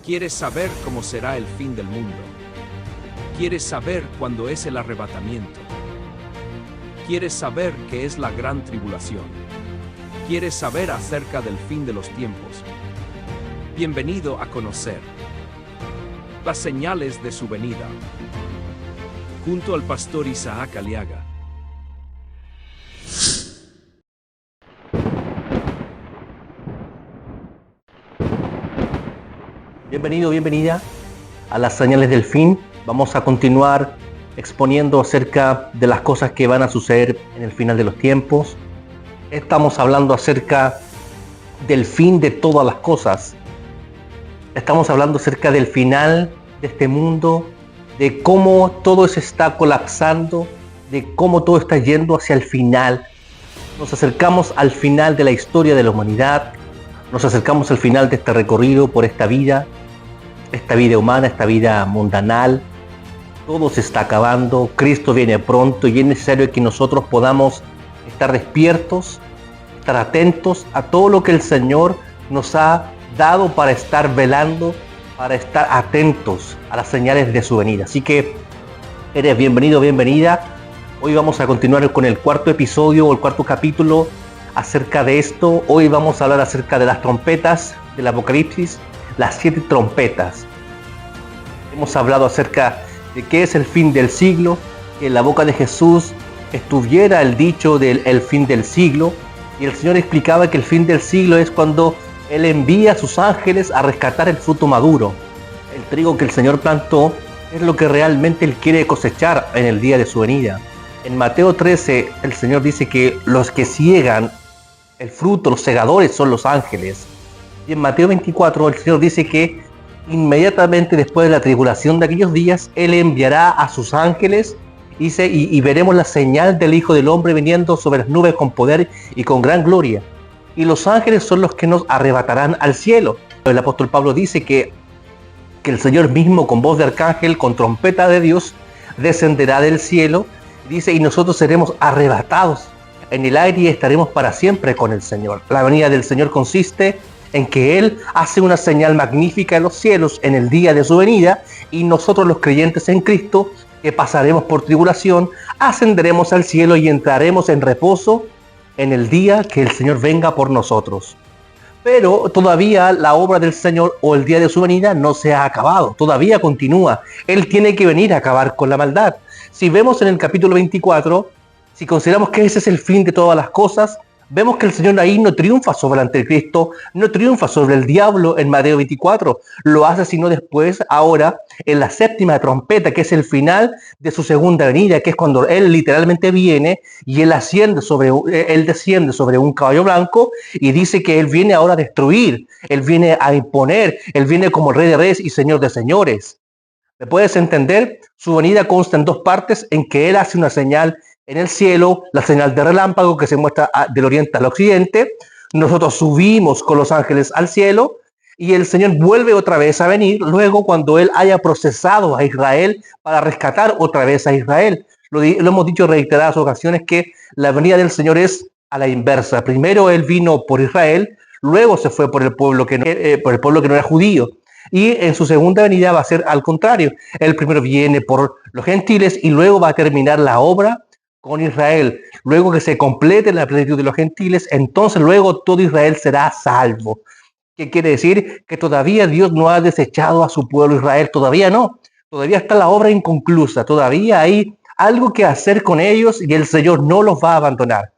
¿Quieres saber cómo será el fin del mundo? ¿Quieres saber cuándo es el arrebatamiento? ¿Quieres saber qué es la gran tribulación? ¿Quieres saber acerca del fin de los tiempos? Bienvenido a conocer las señales de su venida, junto al pastor Isaac Aliaga. Bienvenido, bienvenida a las señales del fin. Vamos a continuar exponiendo acerca de las cosas que van a suceder en el final de los tiempos. Estamos hablando acerca del fin de todas las cosas. Estamos hablando acerca del final de este mundo, de cómo todo se está colapsando, de cómo todo está yendo hacia el final. Nos acercamos al final de la historia de la humanidad. Nos acercamos al final de este recorrido por esta vida humana, esta vida mundanal. Todo se está acabando, Cristo viene pronto y es necesario que nosotros podamos estar despiertos, estar atentos a todo lo que el Señor nos ha dado para estar velando, para estar atentos a las señales de su venida. Así que eres bienvenido, bienvenida. Hoy vamos a continuar con el cuarto episodio o el cuarto capítulo acerca de esto. Hoy vamos a hablar acerca de las trompetas del Apocalipsis, las 7 trompetas. Hemos hablado acerca de qué es el fin del siglo, que en la boca de Jesús estuviera el dicho del el fin del siglo, y el Señor explicaba que el fin del siglo es cuando Él envía a sus ángeles a rescatar el fruto maduro. El trigo que el Señor plantó es lo que realmente Él quiere cosechar en el día de su venida. En Mateo 13 el Señor dice que los que ciegan el fruto, los segadores, son los ángeles. Y en Mateo 24 el Señor dice que inmediatamente después de la tribulación de aquellos días, Él enviará a sus ángeles, dice, y veremos la señal del Hijo del Hombre viniendo sobre las nubes con poder y con gran gloria. Y los ángeles son los que nos arrebatarán al cielo. El apóstol Pablo dice que el Señor mismo, con voz de arcángel, con trompeta de Dios, descenderá del cielo. Dice, y nosotros seremos arrebatados en el aire y estaremos para siempre con el Señor. La venida del Señor consiste en que Él hace una señal magnífica en los cielos en el día de su venida, y nosotros los creyentes en Cristo, que pasaremos por tribulación, ascenderemos al cielo y entraremos en reposo en el día que el Señor venga por nosotros. Pero todavía la obra del Señor o el día de su venida no se ha acabado, todavía continúa. Él tiene que venir a acabar con la maldad. Si vemos en el capítulo 24, si consideramos que ese es el fin de todas las cosas, vemos que el Señor ahí no triunfa sobre el anticristo, no triunfa sobre el diablo en Mateo 24. Lo hace sino después, ahora, en la séptima trompeta, que es el final de su segunda venida, que es cuando Él literalmente viene y Él desciende sobre un caballo blanco y dice que Él viene ahora a destruir, Él viene a imponer, Él viene como Rey de Reyes y Señor de Señores. ¿Me puedes entender? Su venida consta en dos partes, en que Él hace una señal en el cielo, la señal de relámpago que se muestra del oriente al occidente. Nosotros subimos con los ángeles al cielo y el Señor vuelve otra vez a venir luego cuando Él haya procesado a Israel para rescatar otra vez a Israel. Lo hemos dicho en reiteradas ocasiones que la venida del Señor es a la inversa. Primero Él vino por Israel, luego se fue por el pueblo que no era judío. Y en su segunda venida va a ser al contrario. Él primero viene por los gentiles y luego va a terminar la obra con Israel. Luego que se complete la plenitud de los gentiles, entonces luego todo Israel será salvo. ¿Qué quiere decir? Que todavía Dios no ha desechado a su pueblo Israel, todavía no. Todavía está la obra inconclusa, todavía hay algo que hacer con ellos y el Señor no los va a abandonar.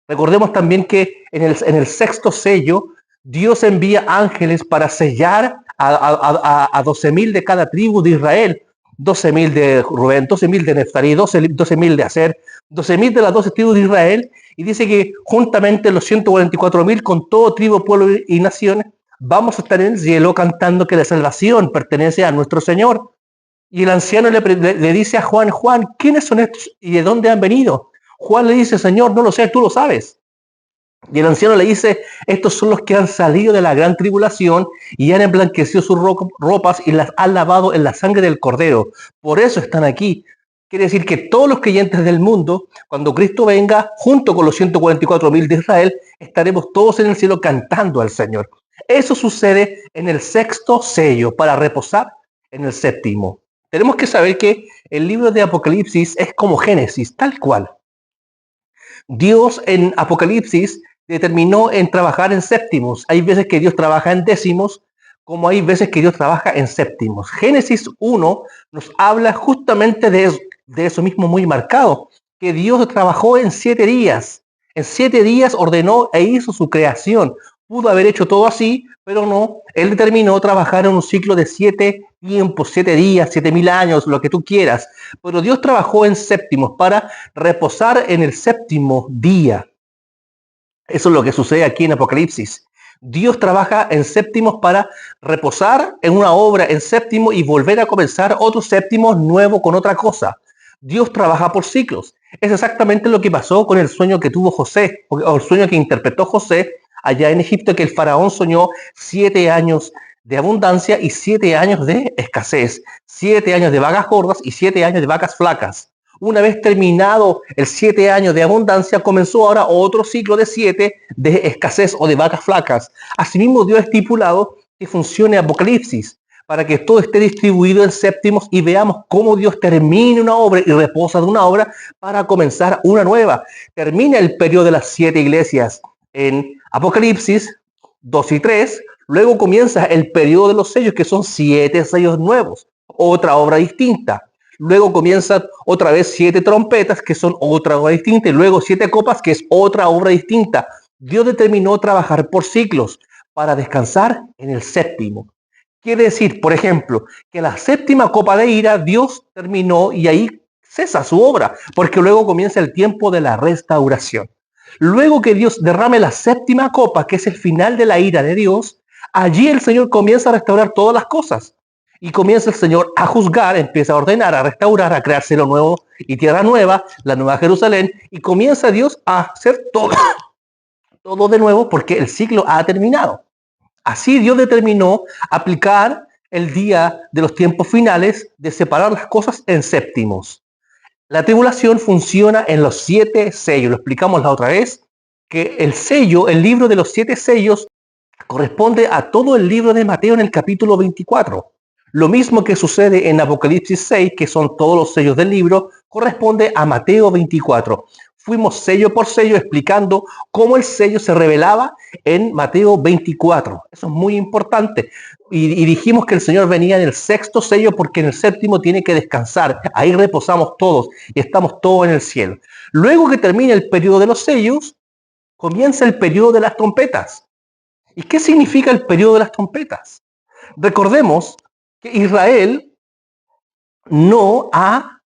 Recordemos también que en el sexto sello, Dios envía ángeles para sellar a 12,000 de cada tribu de Israel. 12,000 de Rubén, 12,000 de Neftalí, 12,000 de Aser, 12,000 de las 12 tribus de Israel, y dice que juntamente los 144,000 con todo tribu, pueblo y nación, vamos a estar en el cielo cantando que la salvación pertenece a nuestro Señor. Y el anciano le dice a Juan, ¿quiénes son estos y de dónde han venido? Juan le dice, Señor, no lo sé, tú lo sabes. Y el anciano le dice, estos son los que han salido de la gran tribulación y han emblanquecido sus ropas y las han lavado en la sangre del Cordero. Por eso están aquí. Quiere decir que todos los creyentes del mundo, cuando Cristo venga, junto con los 144,000 de Israel, estaremos todos en el cielo cantando al Señor. Eso sucede en el sexto sello para reposar en el séptimo. Tenemos que saber que el libro de Apocalipsis es como Génesis, tal cual. Dios en Apocalipsis determinó en trabajar en séptimos. Hay veces que Dios trabaja en décimos, como hay veces que Dios trabaja en séptimos. Génesis 1 nos habla justamente de eso mismo muy marcado, que Dios trabajó en 7 días. En 7 días ordenó e hizo su creación. Pudo haber hecho todo así, pero no. Él determinó trabajar en un ciclo de 7 tiempos, 7 días, 7.000 años, lo que tú quieras. Pero Dios trabajó en séptimos para reposar en el séptimo día. Eso es lo que sucede aquí en Apocalipsis. Dios trabaja en séptimos para reposar en una obra en séptimo y volver a comenzar otro séptimo nuevo con otra cosa. Dios trabaja por ciclos. Es exactamente lo que pasó con el sueño que tuvo José, o el sueño que interpretó José allá en Egipto, que el faraón soñó 7 años de abundancia y 7 años de escasez, 7 años de vacas gordas y 7 años de vacas flacas. Una vez terminado el 7 años de abundancia, comenzó ahora otro ciclo de 7 de escasez o de vacas flacas. Asimismo, Dios ha estipulado que funcione Apocalipsis para que todo esté distribuido en séptimos y veamos cómo Dios termina una obra y reposa de una obra para comenzar una nueva. Termina el periodo de las 7 iglesias en Apocalipsis 2 y 3. Luego comienza el periodo de los sellos, que son 7 sellos nuevos, otra obra distinta. Luego comienzan otra vez 7 trompetas, que son otra obra distinta, y luego 7 copas, que es otra obra distinta. Dios determinó trabajar por ciclos para descansar en el séptimo. Quiere decir, por ejemplo, que la séptima copa de ira Dios terminó y ahí cesa su obra, porque luego comienza el tiempo de la restauración. Luego que Dios derrame la séptima copa, que es el final de la ira de Dios, allí el Señor comienza a restaurar todas las cosas. Y comienza el Señor a juzgar, empieza a ordenar, a restaurar, a crear cielo nuevo y tierra nueva, la nueva Jerusalén, y comienza Dios a hacer todo de nuevo porque el ciclo ha terminado. Así Dios determinó aplicar el día de los tiempos finales de separar las cosas en séptimos. La tribulación funciona en los 7 sellos. Lo explicamos la otra vez, que el sello, el libro de los 7 sellos, corresponde a todo el libro de Mateo en el capítulo 24. Lo mismo que sucede en Apocalipsis 6, que son todos los sellos del libro, corresponde a Mateo 24. Fuimos sello por sello explicando cómo el sello se revelaba en Mateo 24. Eso es muy importante. Y dijimos que el Señor venía en el sexto sello porque en el séptimo tiene que descansar. Ahí reposamos todos y estamos todos en el cielo. Luego que termina el periodo de los sellos, comienza el periodo de las trompetas. ¿Y qué significa el periodo de las trompetas? Recordemos que Israel no se ha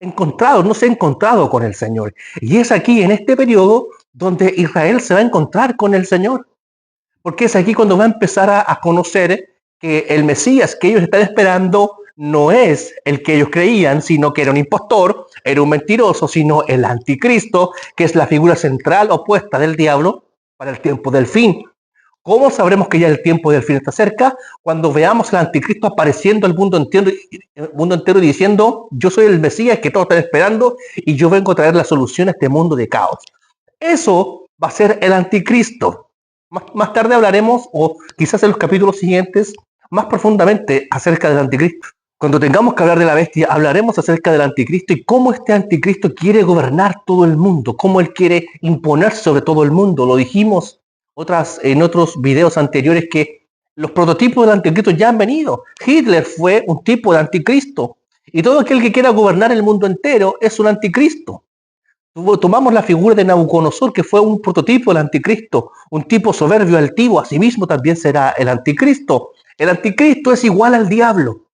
encontrado con el Señor. Y es aquí, en este periodo, donde Israel se va a encontrar con el Señor. Porque es aquí cuando va a empezar a conocer que el Mesías que ellos están esperando no es el que ellos creían, sino que era un impostor, era un mentiroso, sino el anticristo, que es la figura central opuesta del diablo para el tiempo del fin. ¿Cómo sabremos que ya el tiempo del fin está cerca? Cuando veamos al anticristo apareciendo al mundo entero y diciendo: yo soy el Mesías que todos están esperando y yo vengo a traer la solución a este mundo de caos. Eso va a ser el anticristo. Más tarde hablaremos, o quizás en los capítulos siguientes, más profundamente acerca del anticristo. Cuando tengamos que hablar de la bestia, hablaremos acerca del anticristo y cómo este anticristo quiere gobernar todo el mundo, cómo él quiere imponer sobre todo el mundo. Lo dijimos en otros videos anteriores que los prototipos del anticristo ya han venido. Hitler fue un tipo de anticristo y todo aquel que quiera gobernar el mundo entero es un anticristo. Tomamos la figura de Nabucodonosor, que fue un prototipo del anticristo, un tipo soberbio, altivo, asimismo también será el anticristo. El anticristo es igual al diablo.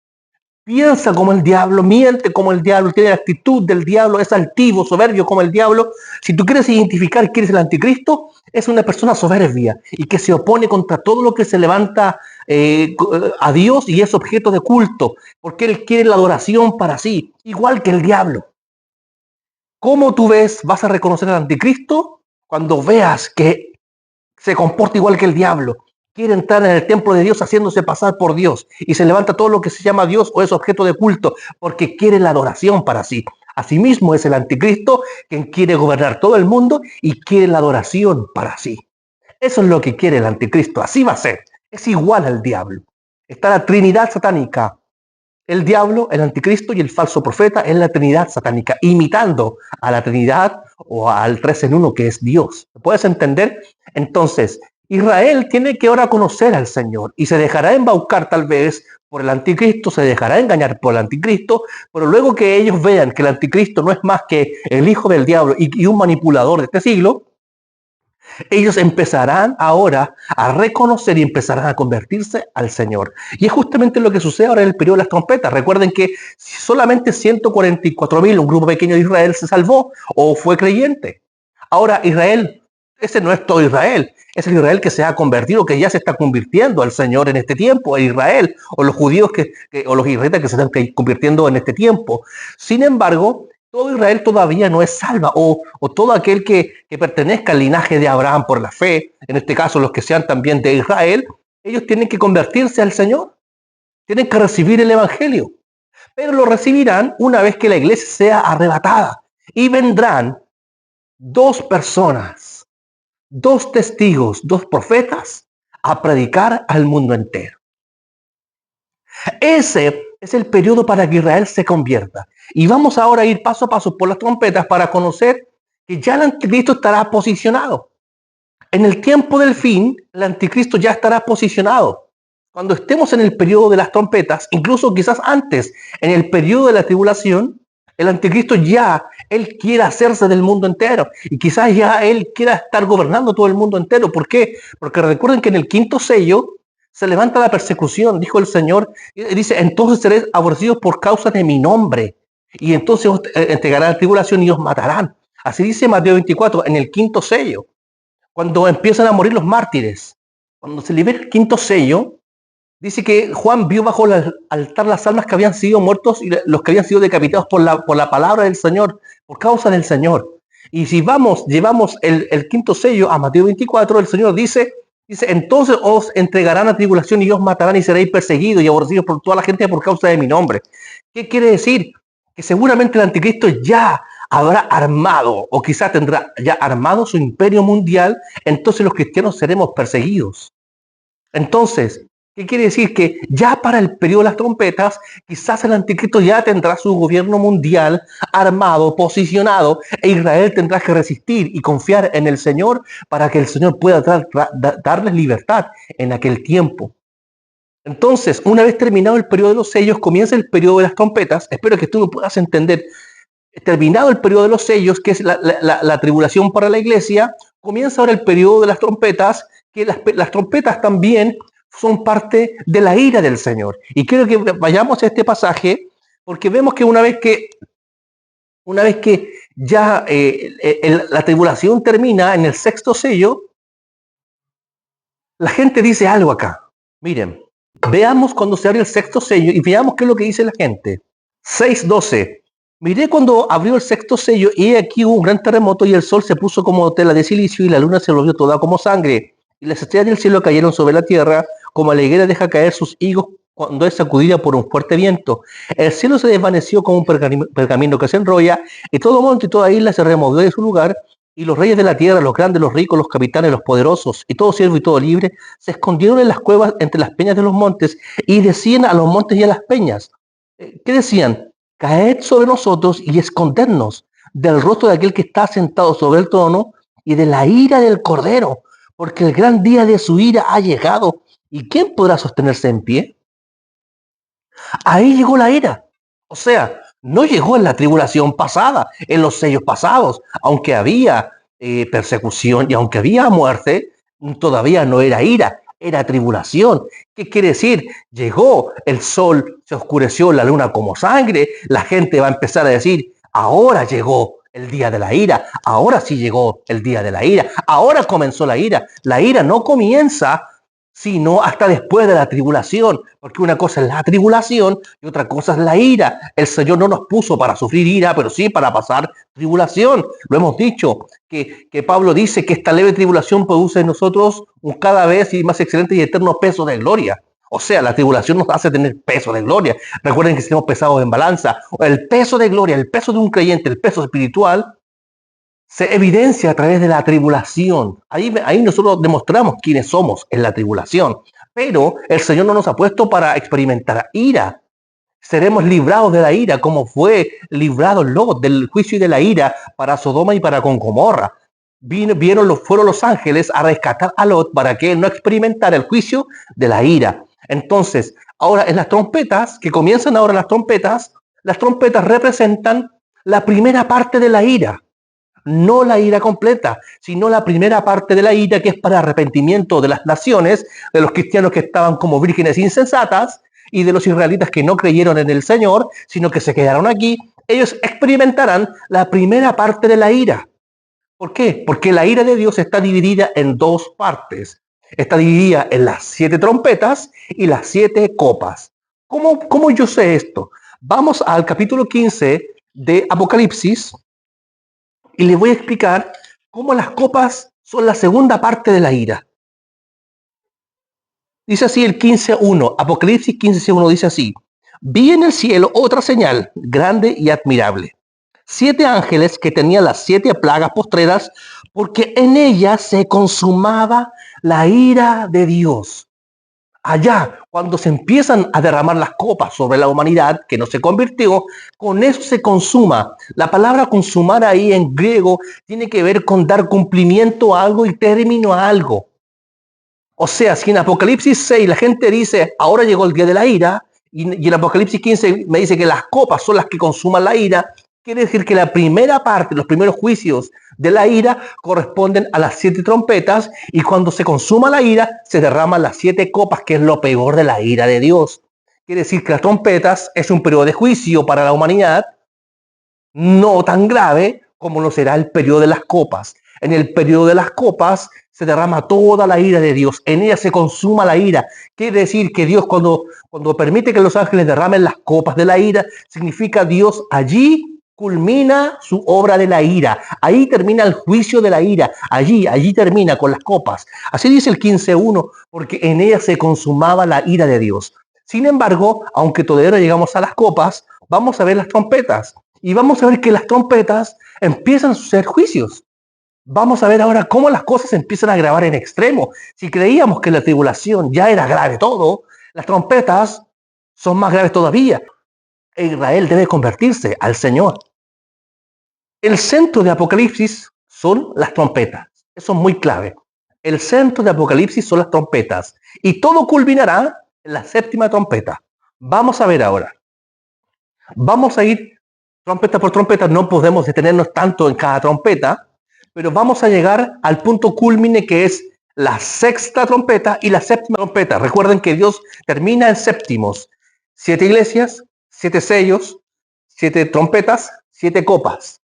Piensa como el diablo, miente como el diablo, tiene la actitud del diablo, es altivo, soberbio como el diablo. Si tú quieres identificar quién es el anticristo, es una persona soberbia y que se opone contra todo lo que se levanta a Dios y es objeto de culto, porque él quiere la adoración para sí, igual que el diablo. ¿Cómo tú vas a reconocer al anticristo? Cuando veas que se comporta igual que el diablo. Quiere entrar en el templo de Dios haciéndose pasar por Dios y se levanta todo lo que se llama Dios o es objeto de culto porque quiere la adoración para sí. Asimismo es el anticristo quien quiere gobernar todo el mundo y quiere la adoración para sí. Eso es lo que quiere el anticristo, así va a ser. Es igual al diablo. Está la Trinidad satánica. El diablo, el anticristo y el falso profeta es la Trinidad satánica, imitando a la Trinidad o al 3 en 1 que es Dios. ¿Puedes entender? Entonces, Israel tiene que ahora conocer al Señor y se dejará embaucar tal vez por el anticristo, se dejará engañar por el anticristo, pero luego que ellos vean que el anticristo no es más que el hijo del diablo y un manipulador de este siglo, ellos empezarán ahora a reconocer y empezarán a convertirse al Señor. Y es justamente lo que sucede ahora en el periodo de las trompetas. Recuerden que solamente 144.000, un grupo pequeño de Israel, se salvó o fue creyente. Ahora Israel, ese no es todo Israel, es el Israel que se ha convertido, que ya se está convirtiendo al Señor en este tiempo, el Israel, o los judíos o los israelitas que se están convirtiendo en este tiempo. Sin embargo, todo Israel todavía no es salva, o todo aquel que pertenezca al linaje de Abraham por la fe, en este caso los que sean también de Israel, ellos tienen que convertirse al Señor, tienen que recibir el Evangelio, pero lo recibirán una vez que la iglesia sea arrebatada, y vendrán dos personas, dos testigos, dos profetas, a predicar al mundo entero. Ese es el periodo para que Israel se convierta. Y vamos ahora a ir paso a paso por las trompetas para conocer que ya el anticristo estará posicionado. En el tiempo del fin, el anticristo ya estará posicionado. Cuando estemos en el periodo de las trompetas, incluso quizás antes, en el periodo de la tribulación, el anticristo ya, él quiere hacerse del mundo entero. Y quizás ya él quiera estar gobernando todo el mundo entero. ¿Por qué? Porque recuerden que en el quinto sello, se levanta la persecución, dijo el Señor, y dice, entonces seréis aborrecidos por causa de mi nombre, y entonces os entregarán la tribulación y os matarán. Así dice Mateo 24, en el quinto sello, cuando empiezan a morir los mártires, cuando se libera el quinto sello, dice que Juan vio bajo el altar las almas que habían sido muertos y los que habían sido decapitados por la palabra del Señor, por causa del Señor. Y si llevamos el quinto sello a Mateo 24, el Señor dice, entonces os entregarán a tribulación y os matarán y seréis perseguidos y aborrecidos por toda la gente por causa de mi nombre. ¿Qué quiere decir? Que seguramente el anticristo ya habrá armado, o quizá tendrá ya armado su imperio mundial, entonces los cristianos seremos perseguidos. Entonces, ¿qué quiere decir? Que ya para el periodo de las trompetas, quizás el anticristo ya tendrá su gobierno mundial armado, posicionado, e Israel tendrá que resistir y confiar en el Señor para que el Señor pueda darles libertad en aquel tiempo. Entonces, una vez terminado el periodo de los sellos, comienza el periodo de las trompetas. Espero que tú me puedas entender. Terminado el periodo de los sellos, que es la tribulación para la iglesia, comienza ahora el periodo de las trompetas, que las trompetas también son parte de la ira del Señor. Y quiero que vayamos a este pasaje, porque vemos que una vez que ya la tribulación termina en el sexto sello, la gente dice algo acá. Miren, veamos cuando se abre el sexto sello y veamos qué es lo que dice la gente. 6:12. Miré cuando abrió el sexto sello y aquí hubo un gran terremoto y el sol se puso como tela de silicio y la luna se volvió toda como sangre. Y las estrellas del cielo cayeron sobre la tierra como la higuera deja caer sus higos cuando es sacudida por un fuerte viento. El cielo se desvaneció como un pergamino que se enrolla y todo monte y toda isla se removió de su lugar y los reyes de la tierra, los grandes, los ricos, los capitanes, los poderosos y todo siervo y todo libre se escondieron en las cuevas entre las peñas de los montes y decían a los montes y a las peñas. ¿Qué decían? Caed sobre nosotros y escondernos del rostro de aquel que está sentado sobre el trono y de la ira del Cordero, porque el gran día de su ira ha llegado. ¿Y quién podrá sostenerse en pie? Ahí llegó la ira. O sea, no llegó en la tribulación pasada, en los sellos pasados. Aunque había persecución y aunque había muerte, todavía no era ira, era tribulación. ¿Qué quiere decir? Llegó, el sol se oscureció, la luna como sangre, la gente va a empezar a decir, ahora llegó el día de la ira, ahora sí llegó el día de la ira, ahora comenzó la ira. La ira no comienza sino hasta después de la tribulación, porque una cosa es la tribulación y otra cosa es la ira. El Señor no nos puso para sufrir ira, pero sí para pasar tribulación. Lo hemos dicho, que Pablo dice que esta leve tribulación produce en nosotros un cada vez y más excelente y eterno peso de gloria. O sea, la tribulación nos hace tener peso de gloria. Recuerden que si estamos pesados en balanza, el peso de gloria, el peso de un creyente, el peso espiritual, se evidencia a través de la tribulación. Ahí nosotros demostramos quiénes somos en la tribulación. Pero el Señor no nos ha puesto para experimentar ira. Seremos librados de la ira, como fue librado Lot del juicio y de la ira para Sodoma y para con Gomorra. Fueron los ángeles a rescatar a Lot para que él no experimentara el juicio de la ira. Entonces, ahora en las trompetas, que comienzan ahora las trompetas representan la primera parte de la ira. No la ira completa, sino la primera parte de la ira, que es para arrepentimiento de las naciones, de los cristianos que estaban como vírgenes insensatas y de los israelitas que no creyeron en el Señor, sino que se quedaron aquí. Ellos experimentarán la primera parte de la ira. ¿Por qué? Porque la ira de Dios está dividida en dos partes. Está dividida en las 7 trompetas y las 7 copas. ¿Cómo yo sé esto? Vamos al capítulo 15 de Apocalipsis y les voy a explicar cómo las copas son la segunda parte de la ira. Dice así el 15.1, Apocalipsis 15.1 dice así: vi en el cielo otra señal grande y admirable. 7 ángeles que tenían las 7 plagas postreras, porque en ellas se consumaba la ira de Dios. Allá, cuando se empiezan a derramar las copas sobre la humanidad que no se convirtió, con eso se consuma. La palabra consumar ahí en griego tiene que ver con dar cumplimiento a algo y término a algo. O sea, si en Apocalipsis 6 la gente dice, ahora llegó el día de la ira, y en Apocalipsis 15 me dice que las copas son las que consuman la ira, quiere decir que la primera parte, los primeros juicios de la ira corresponden a las 7 trompetas, y cuando se consuma la ira, se derraman las 7 copas, que es lo peor de la ira de Dios. Quiere decir que las trompetas es un periodo de juicio para la humanidad, no tan grave como lo será el periodo de las copas. En el periodo de las copas se derrama toda la ira de Dios. En ella se consuma la ira. Quiere decir que Dios cuando permite que los ángeles derramen las copas de la ira, significa Dios allí culmina su obra de la ira. Ahí termina el juicio de la ira. Allí termina con las copas. Así dice el 15.1, porque en ella se consumaba la ira de Dios. Sin embargo, aunque todavía no llegamos a las copas, vamos a ver las trompetas. Y vamos a ver que las trompetas empiezan a suceder juicios. Vamos a ver ahora cómo las cosas empiezan a agravar en extremo. Si creíamos que la tribulación ya era grave todo, las trompetas son más graves todavía. Israel debe convertirse al Señor. El centro de Apocalipsis son las trompetas. Eso es muy clave. El centro de Apocalipsis son las trompetas. Y todo culminará en la 7ª trompeta. Vamos a ver ahora. Vamos a ir trompeta por trompeta. No podemos detenernos tanto en cada trompeta, pero vamos a llegar al punto culmine, que es la 6ª trompeta y la 7ª trompeta. Recuerden que Dios termina en séptimos. 7 iglesias, 7 sellos, 7 trompetas, 7 copas.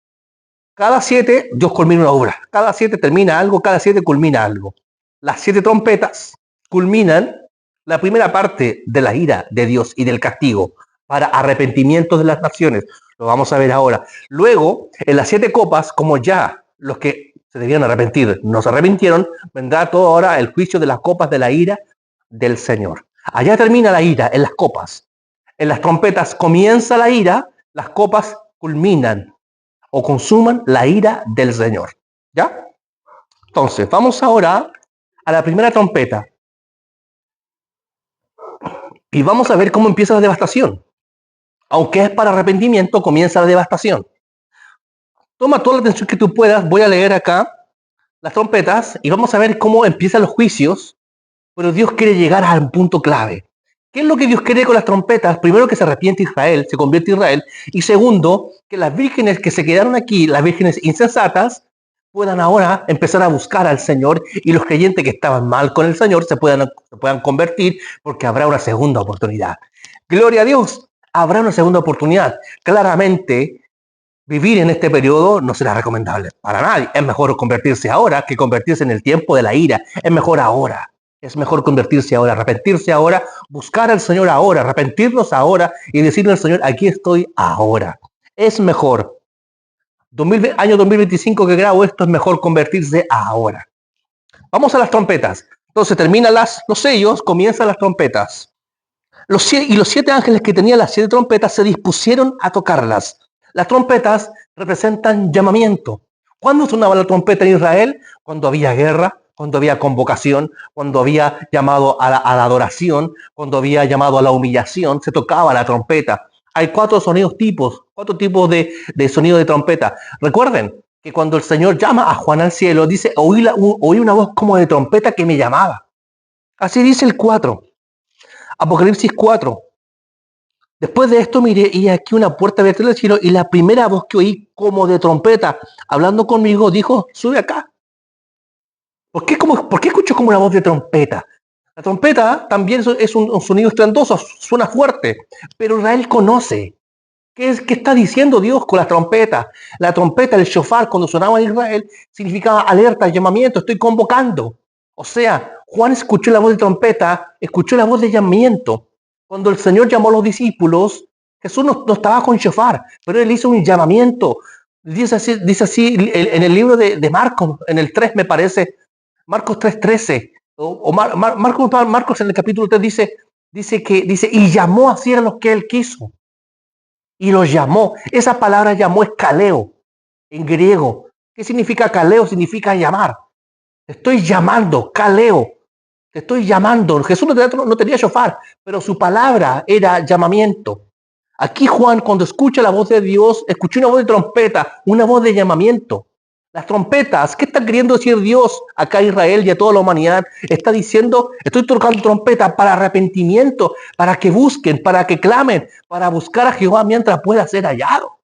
Cada 7 Dios culmina una obra. Cada 7 termina algo, cada 7 culmina algo. Las 7 trompetas culminan la primera parte de la ira de Dios y del castigo para arrepentimiento de las naciones. Lo vamos a ver ahora. Luego, en las 7 copas, como ya los que se debían arrepentir no se arrepintieron, vendrá todo ahora el juicio de las copas de la ira del Señor. Allá termina la ira, en las copas. En las trompetas comienza la ira, las copas culminan o consuman la ira del Señor. ¿Ya? Entonces, vamos ahora a la primera trompeta. Y vamos a ver cómo empieza la devastación. Aunque es para arrepentimiento, comienza la devastación. Toma toda la atención que tú puedas. Voy a leer acá las trompetas y vamos a ver cómo empiezan los juicios. Pero Dios quiere llegar a un punto clave. ¿Qué es lo que Dios quiere con las trompetas? Primero, que se arrepiente Israel, se convierte Israel. Y segundo, que las vírgenes que se quedaron aquí, las vírgenes insensatas, puedan ahora empezar a buscar al Señor, y los creyentes que estaban mal con el Señor se puedan convertir, porque habrá una segunda oportunidad. Gloria a Dios, habrá una segunda oportunidad. Claramente, vivir en este periodo no será recomendable para nadie. Es mejor convertirse ahora que convertirse en el tiempo de la ira. Es mejor ahora. Es mejor convertirse ahora, arrepentirse ahora, buscar al Señor ahora, arrepentirnos ahora y decirle al Señor, aquí estoy ahora. Es mejor. Año 2025 que grabo esto, es mejor convertirse ahora. Vamos a las trompetas. Entonces terminan los sellos, comienzan las trompetas. Los 7 ángeles que tenían las 7 trompetas se dispusieron a tocarlas. Las trompetas representan llamamiento. ¿Cuándo sonaba la trompeta en Israel? Cuando había guerra, cuando había convocación, cuando había llamado a la adoración, cuando había llamado a la humillación, se tocaba la trompeta. Hay cuatro tipos de sonido de trompeta. Recuerden que cuando el Señor llama a Juan al cielo, dice, oí una voz como de trompeta que me llamaba. Así dice el 4. Apocalipsis 4. Después de esto miré y aquí una puerta abierta en el cielo y la primera voz que oí como de trompeta hablando conmigo dijo, sube acá. ¿Por qué escucho como una voz de trompeta? La trompeta también es un sonido estruendoso, suena fuerte, pero Israel conoce. ¿Qué está diciendo Dios con la trompeta? La trompeta, el shofar, cuando sonaba en Israel, significaba alerta, llamamiento, estoy convocando. O sea, Juan escuchó la voz de trompeta, escuchó la voz de llamamiento. Cuando el Señor llamó a los discípulos, Jesús no estaba con shofar, pero él hizo un llamamiento. Dice así en el libro de Marcos, en el 3 me parece, Marcos 3:13, Marcos en el capítulo 3 dice, y llamó así a los que él quiso. Y los llamó. Esa palabra llamó es kaleo, en griego. ¿Qué significa kaleo? Significa llamar. Te estoy llamando, kaleo. Te estoy llamando. Jesús no tenía shofar, pero su palabra era llamamiento. Aquí Juan, cuando escucha la voz de Dios, escuchó una voz de trompeta, una voz de llamamiento. Las trompetas, ¿qué está queriendo decir Dios acá a Israel y a toda la humanidad? Está diciendo, estoy tocando trompeta para arrepentimiento, para que busquen, para que clamen, para buscar a Jehová mientras pueda ser hallado.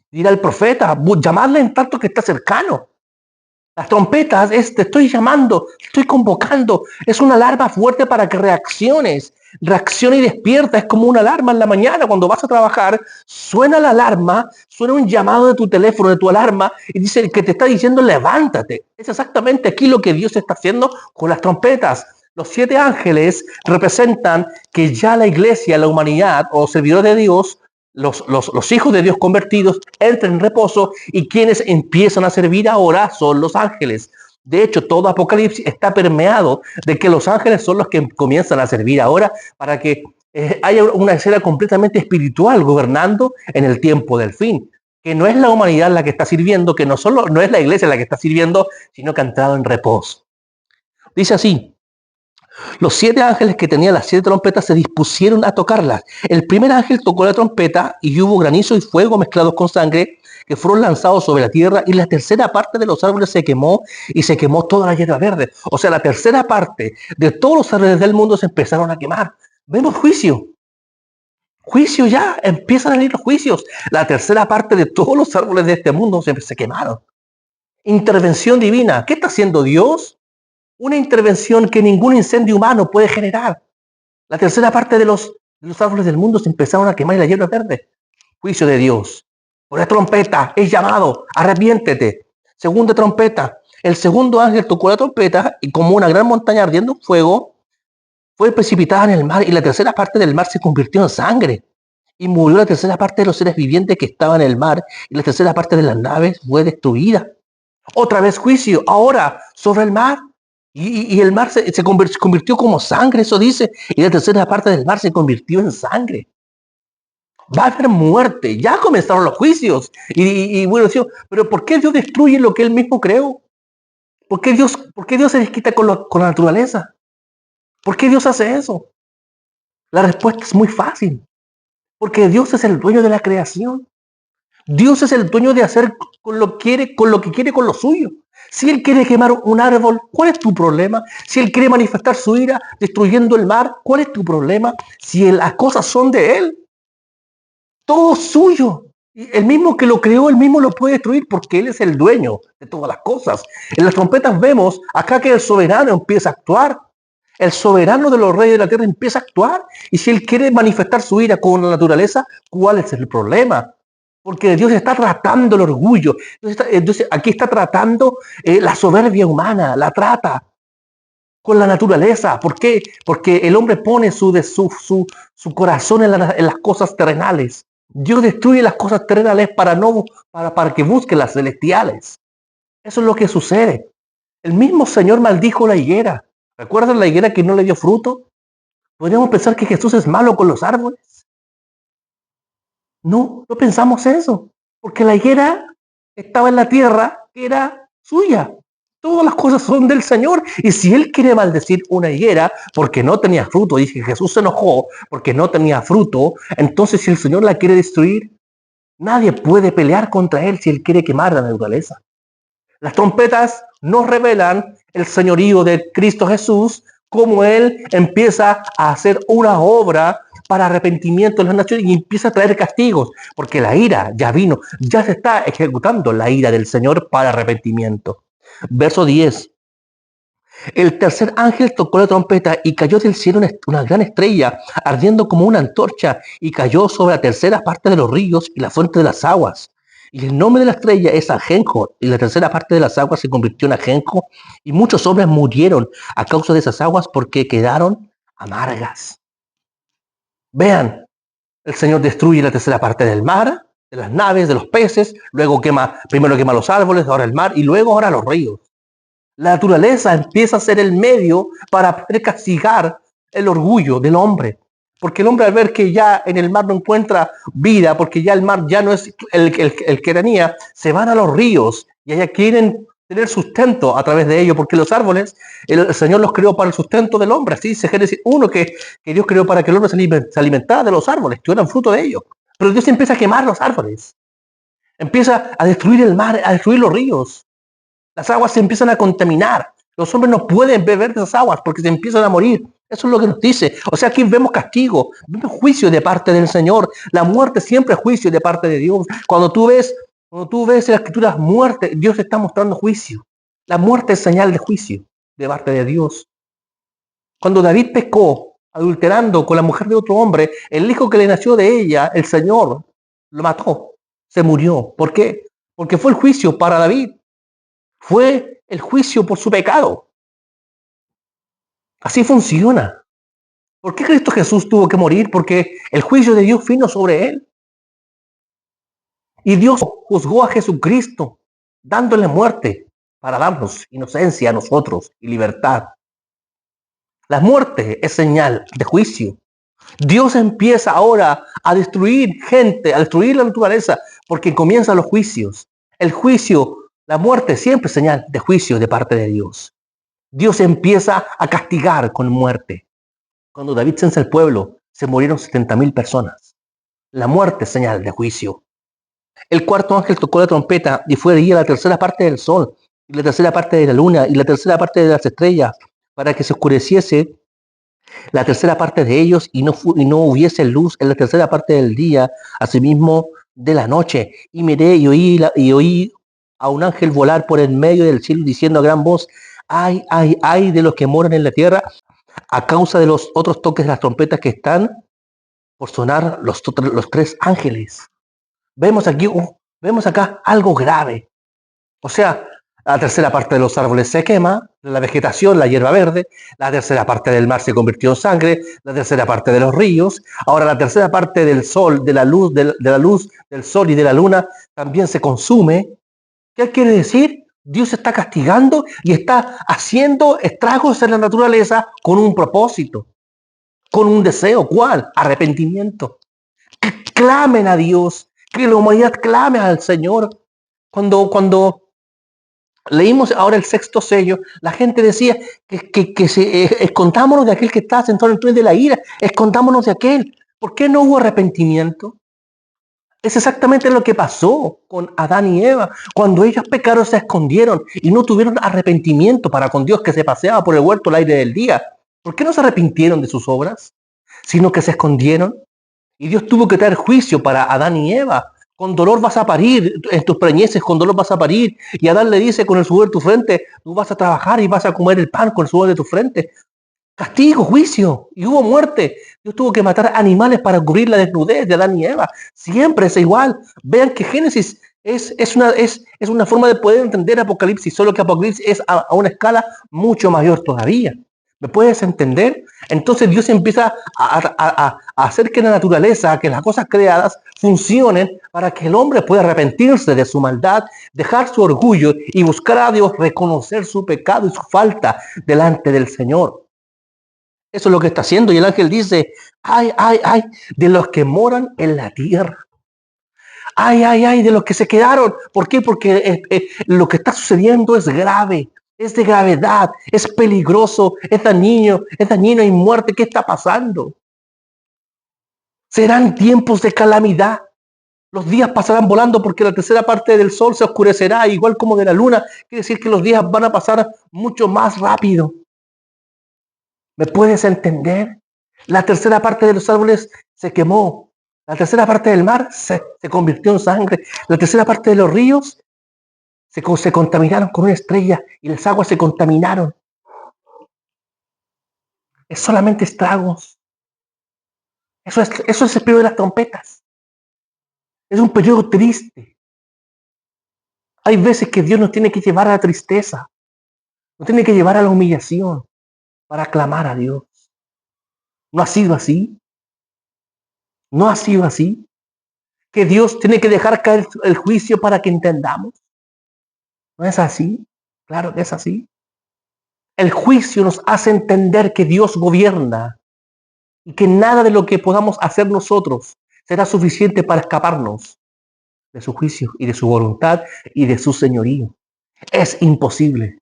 Dirá el profeta, llamadle en tanto que está cercano. Las trompetas te estoy llamando, te estoy convocando. Es una alarma fuerte para que reacciones. Reacciona y despierta. Es como una alarma en la mañana cuando vas a trabajar. Suena la alarma, suena un llamado de tu teléfono, de tu alarma, y dice que te está diciendo levántate. Es exactamente aquí lo que Dios está haciendo con las trompetas. Los 7 ángeles representan que ya la iglesia, la humanidad o servidores de Dios, los hijos de Dios convertidos entran en reposo y quienes empiezan a servir ahora son los ángeles. De hecho, todo Apocalipsis está permeado de que los ángeles son los que comienzan a servir ahora para que haya una escena completamente espiritual gobernando en el tiempo del fin. Que no es la humanidad la que está sirviendo, que no es la iglesia la que está sirviendo, sino que ha entrado en reposo. Dice así, los 7 ángeles que tenían las 7 trompetas se dispusieron a tocarlas. El primer ángel tocó la trompeta y hubo granizo y fuego mezclados con sangre que fueron lanzados sobre la tierra y la tercera parte de los árboles se quemó y se quemó toda la hierba verde. O sea, la tercera parte de todos los árboles del mundo se empezaron a quemar. Vemos juicio. Juicio ya, empiezan a venir los juicios. La tercera parte de todos los árboles de este mundo se quemaron. Intervención divina. ¿Qué está haciendo Dios? Una intervención que ningún incendio humano puede generar. La tercera parte de los árboles del mundo se empezaron a quemar y la hierba verde. Juicio de Dios. Por la trompeta es llamado, arrepiéntete. Segunda trompeta. El segundo ángel tocó la trompeta y como una gran montaña ardiendo en fuego, fue precipitada en el mar y la tercera parte del mar se convirtió en sangre. Y murió la tercera parte de los seres vivientes que estaban en el mar y la tercera parte de las naves fue destruida. Otra vez juicio, ahora sobre el mar. Y el mar se convirtió como sangre, eso dice. Y la tercera parte del mar se convirtió en sangre. Va a haber muerte. Ya comenzaron los juicios. Y bueno, pero ¿por qué Dios destruye lo que Él mismo creó? ¿Por qué Dios se desquita con la naturaleza? ¿Por qué Dios hace eso? La respuesta es muy fácil. Porque Dios es el dueño de la creación. Dios es el dueño de hacer con lo que quiere con lo suyo. Si Él quiere quemar un árbol, ¿cuál es tu problema? Si Él quiere manifestar su ira destruyendo el mar, ¿cuál es tu problema? Si las cosas son de Él, todo suyo. El mismo que lo creó, Él mismo lo puede destruir porque Él es el dueño de todas las cosas. En las trompetas vemos acá que el soberano empieza a actuar. El soberano de los reyes de la tierra empieza a actuar. Y si Él quiere manifestar su ira con la naturaleza, ¿cuál es el problema? Porque Dios está tratando el orgullo. Entonces aquí está tratando la soberbia humana, la trata con la naturaleza. ¿Por qué? Porque el hombre pone su corazón en las cosas terrenales. Dios destruye las cosas terrenales para que busque las celestiales. Eso es lo que sucede. El mismo Señor maldijo la higuera. ¿Recuerdan la higuera que no le dio fruto? ¿Podríamos pensar que Jesús es malo con los árboles? No pensamos eso, porque la higuera estaba en la tierra que era suya. Todas las cosas son del Señor. Y si Él quiere maldecir una higuera porque no tenía fruto, dice que Jesús se enojó porque no tenía fruto, entonces si el Señor la quiere destruir, nadie puede pelear contra Él si Él quiere quemar la naturaleza. Las trompetas nos revelan el señorío de Cristo Jesús, cómo Él empieza a hacer una obra para arrepentimiento en las naciones y empieza a traer castigos, porque la ira ya vino, ya se está ejecutando la ira del Señor para arrepentimiento. Verso 10. El tercer ángel tocó la trompeta y cayó del cielo una gran estrella, ardiendo como una antorcha, y cayó sobre la tercera parte de los ríos y la fuente de las aguas. Y el nombre de la estrella es Ajenjo, y la tercera parte de las aguas se convirtió en Ajenjo, y muchos hombres murieron a causa de esas aguas porque quedaron amargas. Vean, el Señor destruye la tercera parte del mar, de las naves, de los peces, luego primero quema los árboles, ahora el mar, y luego ahora los ríos. La naturaleza empieza a ser el medio para poder castigar el orgullo del hombre. Porque el hombre, al ver que ya en el mar no encuentra vida, porque ya el mar ya no es el que tenía, se van a los ríos y allá quieren tener sustento a través de ellos, porque los árboles, el Señor los creó para el sustento del hombre. Así dice Génesis 1, que Dios creó para que el hombre se alimentara de los árboles, que eran fruto de ellos. Pero Dios empieza a quemar los árboles, empieza a destruir el mar, a destruir los ríos. Las aguas se empiezan a contaminar. Los hombres no pueden beber de esas aguas porque se empiezan a morir. Eso es lo que nos dice. O sea, aquí vemos castigo, vemos juicio de parte del Señor. La muerte siempre es juicio de parte de Dios. Cuando tú ves en las escrituras muerte, Dios está mostrando juicio. La muerte es señal de juicio de parte de Dios. Cuando David pecó, adulterando con la mujer de otro hombre, el hijo que le nació de ella, el Señor, lo mató. Se murió. ¿Por qué? Porque fue el juicio para David. Fue el juicio por su pecado. Así funciona. ¿Por qué Cristo Jesús tuvo que morir? Porque el juicio de Dios vino sobre él. Y Dios juzgó a Jesucristo, dándole muerte para darnos inocencia a nosotros y libertad. La muerte es señal de juicio. Dios empieza ahora a destruir gente, a destruir la naturaleza, porque comienzan los juicios. El juicio, la muerte siempre es señal de juicio de parte de Dios. Dios empieza a castigar con muerte. Cuando David censa el pueblo, se murieron 70,000 personas. La muerte es señal de juicio. El cuarto ángel tocó la trompeta y fue herida la tercera parte del sol, y la tercera parte de la luna, y la tercera parte de las estrellas, para que se oscureciese la tercera parte de ellos y no hubiese luz en la tercera parte del día, asimismo de la noche. Y miré y oí a un ángel volar por el medio del cielo diciendo a gran voz: ay, ay, ay de los que moran en la tierra a causa de los otros toques de las trompetas que están por sonar los tres ángeles. Vemos acá algo grave. O sea, la tercera parte de los árboles se quema, la vegetación, la hierba verde, la tercera parte del mar se convirtió en sangre, la tercera parte de los ríos, ahora la tercera parte del sol, de la luz del sol y de la luna también se consume. ¿Qué quiere decir? Dios está castigando y está haciendo estragos en la naturaleza con un propósito, con un deseo. ¿Cuál? Arrepentimiento. Que clamen a Dios, que la humanidad clame al Señor. Cuando leímos ahora el sexto sello, la gente decía que escondámonos de aquel que está sentado en el trono de la ira, escondámonos de aquel. ¿Por qué no hubo arrepentimiento? Es exactamente lo que pasó con Adán y Eva. Cuando ellos pecaron, se escondieron y no tuvieron arrepentimiento para con Dios, que se paseaba por el huerto al aire del día. ¿Por qué no se arrepintieron de sus obras? Sino que se escondieron. Y Dios tuvo que traer juicio para Adán y Eva. Con dolor vas a parir, en tus preñeces con dolor vas a parir. Y Adán le dice: con el sudor de tu frente, tú vas a trabajar y vas a comer el pan con el sudor de tu frente. Castigo, juicio, y hubo muerte. Dios tuvo que matar animales para cubrir la desnudez de Adán y Eva. Siempre es igual. Vean que Génesis es una forma de poder entender Apocalipsis, solo que Apocalipsis es a una escala mucho mayor todavía. ¿Me puedes entender? Entonces Dios empieza a hacer que la naturaleza, que las cosas creadas funcionen para que el hombre pueda arrepentirse de su maldad, dejar su orgullo y buscar a Dios, reconocer su pecado y su falta delante del Señor. Eso es lo que está haciendo. Y el ángel dice: ay, ay, ay de los que moran en la tierra. Ay, ay, ay, de los que se quedaron. ¿Por qué? Porque lo que está sucediendo es grave, es de gravedad, es peligroso, es dañino, hay muerte. ¿Qué está pasando? Serán tiempos de calamidad. Los días pasarán volando porque la tercera parte del sol se oscurecerá, igual como de la luna. Quiere decir que los días van a pasar mucho más rápido. ¿Me puedes entender? La tercera parte de los árboles se quemó. La tercera parte del mar se convirtió en sangre. La tercera parte de los ríos se contaminaron con una estrella y las aguas se contaminaron. Es solamente estragos. Eso es el periodo de las trompetas. Es un periodo triste. Hay veces que Dios nos tiene que llevar a la tristeza. Nos tiene que llevar a la humillación para clamar a Dios. ¿No ha sido así? ¿No ha sido así? Que Dios tiene que dejar caer el juicio para que entendamos. ¿No es así? Claro que es así. El juicio nos hace entender que Dios gobierna y que nada de lo que podamos hacer nosotros será suficiente para escaparnos de su juicio y de su voluntad y de su señorío. Es imposible.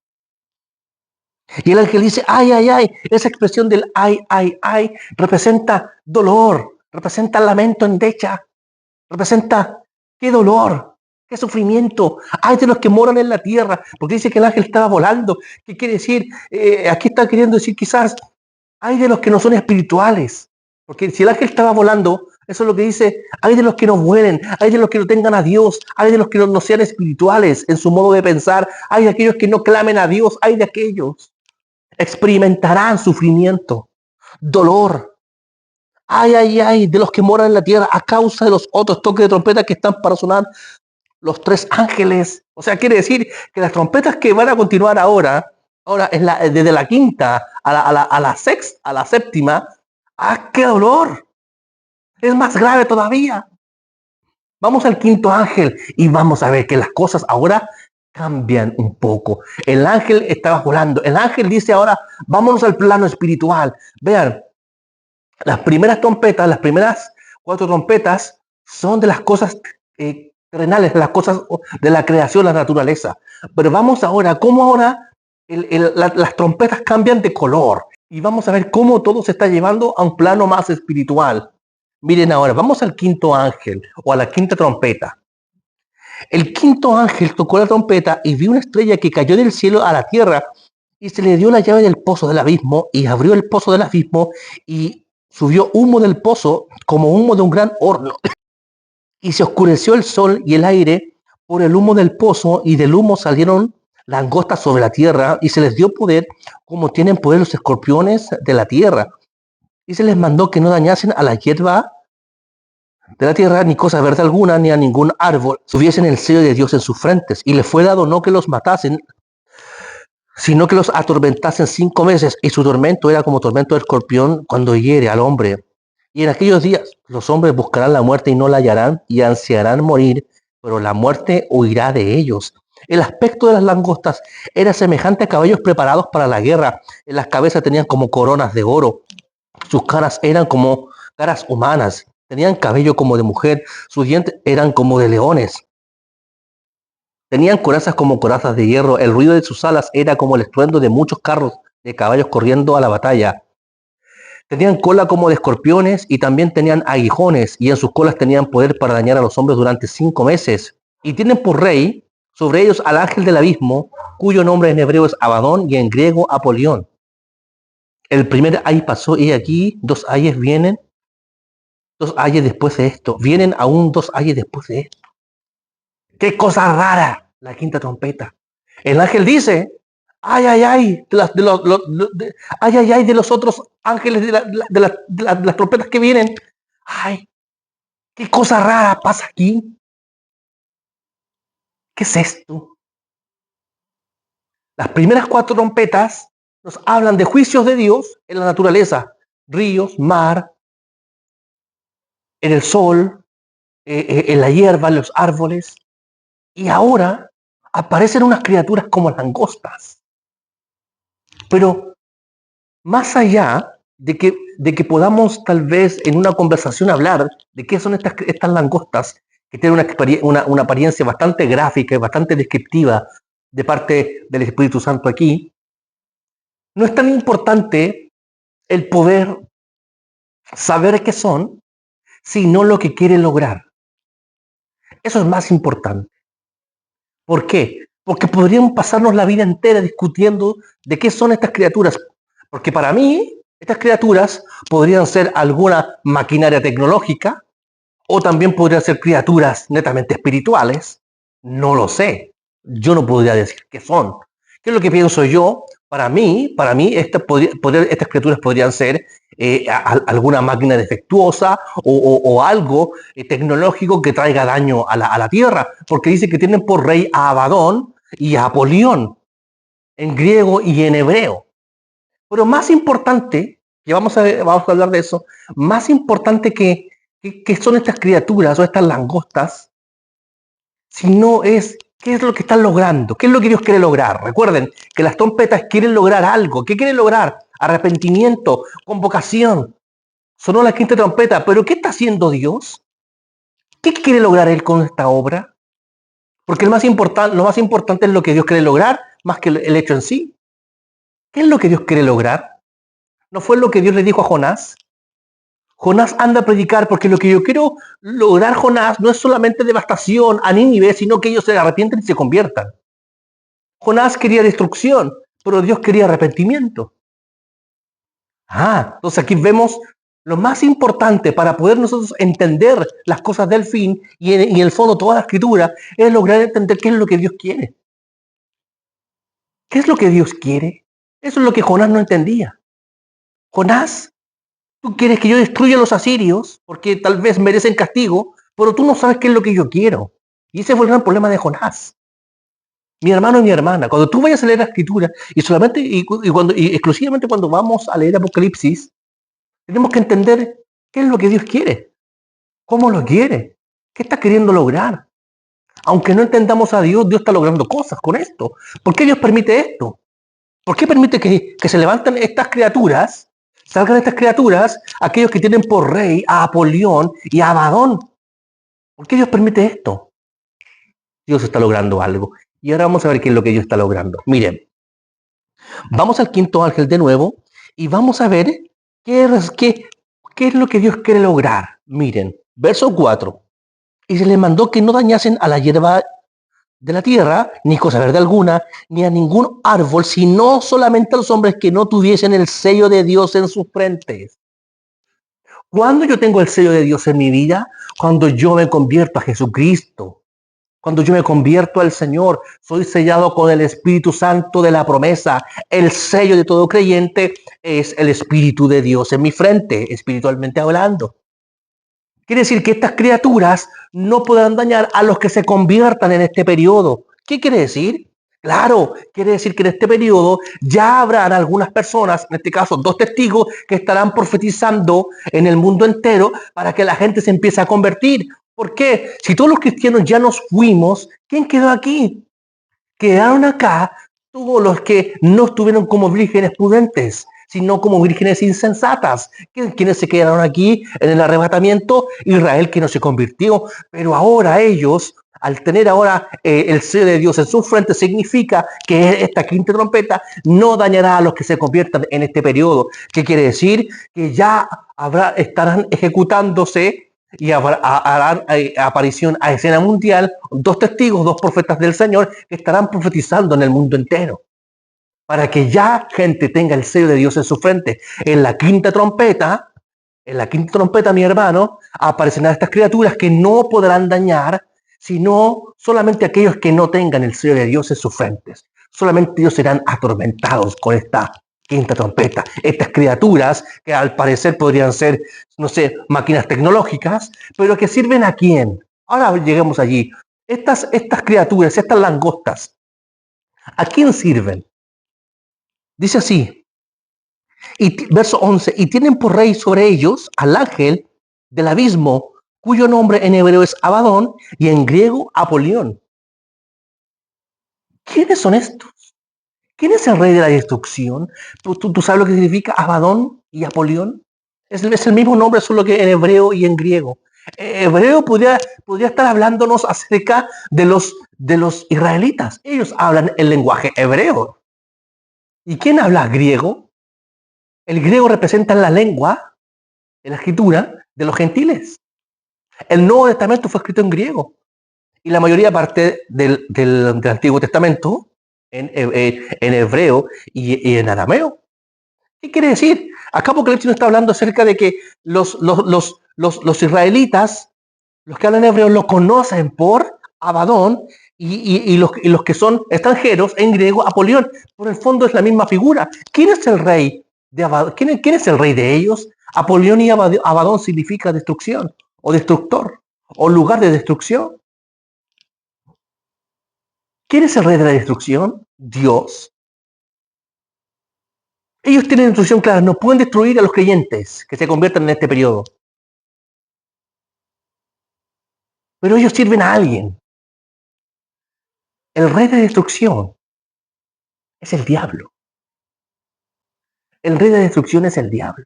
Y el ángel dice, ay, ay, ay. Esa expresión del ay, ay, ay representa dolor, representa lamento en decha, representa qué dolor, qué sufrimiento. Hay de los que moran en la tierra, porque dice que el ángel estaba volando. ¿Qué quiere decir? Aquí está queriendo decir quizás, hay de los que no son espirituales. Porque si el ángel estaba volando, eso es lo que dice, hay de los que no mueren, hay de los que no tengan a Dios, hay de los que no sean espirituales en su modo de pensar, hay de aquellos que no clamen a Dios, hay de aquellos. Experimentarán sufrimiento, dolor. Ay, ay, ay, de los que moran en la tierra a causa de los otros toques de trompeta que están para sonar los 3 ángeles. O sea, quiere decir que las trompetas que van a continuar ahora es desde la quinta a la sexta, a la séptima. ¡Ah, qué dolor! Es más grave todavía. Vamos al quinto ángel y vamos a ver que las cosas ahora cambian un poco. El ángel estaba volando. El ángel dice ahora, vámonos al plano espiritual. Vean, las primeras trompetas, las primeras 4 trompetas son de las cosas terrenales, de las cosas de la creación, la naturaleza. Pero vamos ahora, cómo ahora las trompetas cambian de color. Y vamos a ver cómo todo se está llevando a un plano más espiritual. Miren ahora, vamos al quinto ángel o a la quinta trompeta. El quinto ángel tocó la trompeta y vio una estrella que cayó del cielo a la tierra y se le dio la llave del pozo del abismo y abrió el pozo del abismo y subió humo del pozo como humo de un gran horno. Y se oscureció el sol y el aire por el humo del pozo y del humo salieron langostas sobre la tierra y se les dio poder como tienen poder los escorpiones de la tierra. Y se les mandó que no dañasen a la hierba de la tierra, ni cosa verde alguna, ni a ningún árbol, tuviesen el sello de Dios en sus frentes. Y les fue dado no que los matasen, sino que los atormentasen 5 meses. Y su tormento era como tormento del escorpión cuando hiere al hombre. Y en aquellos días los hombres buscarán la muerte y no la hallarán, y ansiarán morir, pero la muerte huirá de ellos. El aspecto de las langostas era semejante a caballos preparados para la guerra. En las cabezas tenían como coronas de oro. Sus caras eran como caras humanas. Tenían cabello como de mujer, sus dientes eran como de leones. Tenían corazas como corazas de hierro, el ruido de sus alas era como el estruendo de muchos carros de caballos corriendo a la batalla. Tenían cola como de escorpiones y también tenían aguijones, y en sus colas tenían poder para dañar a los hombres durante 5 meses. Y tienen por rey sobre ellos al ángel del abismo, cuyo nombre en hebreo es Abadón y en griego Apolión. El primer ay pasó y aquí 2 ayes vienen. 2 ayes después de esto. Vienen aún 2 ayes después de esto. ¡Qué cosa rara! La quinta trompeta. El ángel dice, ay, ay, ay, ay, ay, ay, de los otros ángeles de las trompetas que vienen. Ay, qué cosa rara pasa aquí. ¿Qué es esto? Las primeras 4 trompetas nos hablan de juicios de Dios en la naturaleza. Ríos, mar, en el sol, en la hierba, en los árboles. Y ahora aparecen unas criaturas como langostas. Pero más allá de que podamos tal vez en una conversación hablar de qué son estas langostas, que tiene una apariencia bastante gráfica y bastante descriptiva de parte del Espíritu Santo aquí, no es tan importante el poder saber qué son, sino lo que quiere lograr. Eso es más importante. ¿Por qué? Porque podríamos pasarnos la vida entera discutiendo de qué son estas criaturas. Porque para mí, estas criaturas podrían ser alguna maquinaria tecnológica o también podrían ser criaturas netamente espirituales. No lo sé. Yo no podría decir qué son. ¿Qué es lo que pienso yo? Para mí estas criaturas podrían ser alguna máquina defectuosa o algo tecnológico que traiga daño a la tierra, porque dice que tienen por rey a Abadón y a Apolión, en griego y en hebreo. Pero más importante, que vamos a hablar de eso, más importante que son estas criaturas o estas langostas, sino es qué es lo que están logrando, qué es lo que Dios quiere lograr. Recuerden que las trompetas quieren lograr algo. ¿Qué quieren lograr? Arrepentimiento, convocación. Sonó la quinta trompeta, pero ¿qué está haciendo Dios? ¿Qué quiere lograr Él con esta obra? Porque lo más importante es lo que Dios quiere lograr, más que el hecho en sí. ¿Qué es lo que Dios quiere lograr? ¿No fue lo que Dios le dijo a Jonás? Jonás anda a predicar, porque lo que yo quiero lograr, Jonás, no es solamente devastación a Nínive, sino que ellos se arrepienten y se conviertan. Jonás quería destrucción, pero Dios quería arrepentimiento. Entonces aquí vemos lo más importante para poder nosotros entender las cosas del fin y en el fondo toda la escritura es lograr entender qué es lo que Dios quiere. ¿Qué es lo que Dios quiere? Eso es lo que Jonás no entendía. Jonás, tú quieres que yo destruya a los asirios porque tal vez merecen castigo, pero tú no sabes qué es lo que yo quiero. Y ese fue el gran problema de Jonás. Mi hermano y mi hermana, cuando tú vayas a leer la escritura y exclusivamente cuando vamos a leer Apocalipsis, tenemos que entender qué es lo que Dios quiere, cómo lo quiere, qué está queriendo lograr. Aunque no entendamos a Dios, Dios está logrando cosas con esto. ¿Por qué Dios permite esto? ¿Por qué permite que se levanten estas criaturas, salgan estas criaturas, aquellos que tienen por rey a Apolión y a Abadón? ¿Por qué Dios permite esto? Dios está logrando algo. Y ahora vamos a ver qué es lo que Dios está logrando. Miren, vamos al quinto ángel de nuevo y vamos a ver qué es lo que Dios quiere lograr. Miren, verso 4. Y se les mandó que no dañasen a la hierba de la tierra, ni cosa verde alguna, ni a ningún árbol, sino solamente a los hombres que no tuviesen el sello de Dios en sus frentes. ¿Cuándo yo tengo el sello de Dios en mi vida? Cuando yo me convierto a Jesucristo. Cuando yo me convierto al Señor, soy sellado con el Espíritu Santo de la promesa. El sello de todo creyente es el Espíritu de Dios en mi frente, espiritualmente hablando. Quiere decir que estas criaturas no podrán dañar a los que se conviertan en este periodo. ¿Qué quiere decir? Claro, quiere decir que en este periodo ya habrán algunas personas, en este caso 2 testigos, que estarán profetizando en el mundo entero para que la gente se empiece a convertir. ¿Por qué? Si todos los cristianos ya nos fuimos, ¿quién quedó aquí? Quedaron acá todos los que no estuvieron como vírgenes prudentes, sino como vírgenes insensatas. ¿Quiénes se quedaron aquí en el arrebatamiento? Israel, que no se convirtió. Pero ahora ellos, al tener ahora el sello de Dios en su frente, significa que esta quinta trompeta no dañará a los que se conviertan en este periodo. ¿Qué quiere decir? Que ya estarán ejecutándose y harán aparición a escena mundial 2 testigos, 2 profetas del Señor que estarán profetizando en el mundo entero. Para que ya gente tenga el sello de Dios en su frente. En la quinta trompeta, mi hermano, aparecerán estas criaturas que no podrán dañar, sino solamente aquellos que no tengan el sello de Dios en sus frentes. Solamente ellos serán atormentados con esta quinta trompeta. Estas criaturas que al parecer podrían ser, no sé, máquinas tecnológicas, pero que sirven ¿a quién? Ahora lleguemos allí. Estas criaturas, estas langostas, ¿a quién sirven? Dice así, verso 11, y tienen por rey sobre ellos al ángel del abismo, cuyo nombre en hebreo es Abadón y en griego Apolión. ¿Quiénes son estos? ¿Quién es el rey de la destrucción? ¿Tú sabes lo que significa Abadón y Apolión? Es el mismo nombre, solo que en hebreo y en griego. Hebreo podría estar hablándonos acerca de los israelitas. Ellos hablan el lenguaje hebreo. ¿Y quién habla griego? El griego representa la lengua, en la escritura, de los gentiles. El Nuevo Testamento fue escrito en griego. Y la mayoría parte del Antiguo Testamento en hebreo y en arameo. ¿Qué quiere decir? Acá Apocalipsis nos está hablando acerca de que los israelitas, los que hablan hebreo, lo conocen por Abadón y los que son extranjeros en griego, Apolión. Por el fondo es la misma figura. ¿Quién es el rey de Abadón? ¿Quién es el rey de ellos? Apolión y Abadón significa destrucción o destructor o lugar de destrucción. ¿Quién es el rey de la destrucción? Dios. Ellos tienen instrucción clara, no pueden destruir a los creyentes que se conviertan en este periodo. Pero ellos sirven a alguien. El rey de destrucción es el diablo. El rey de destrucción es el diablo.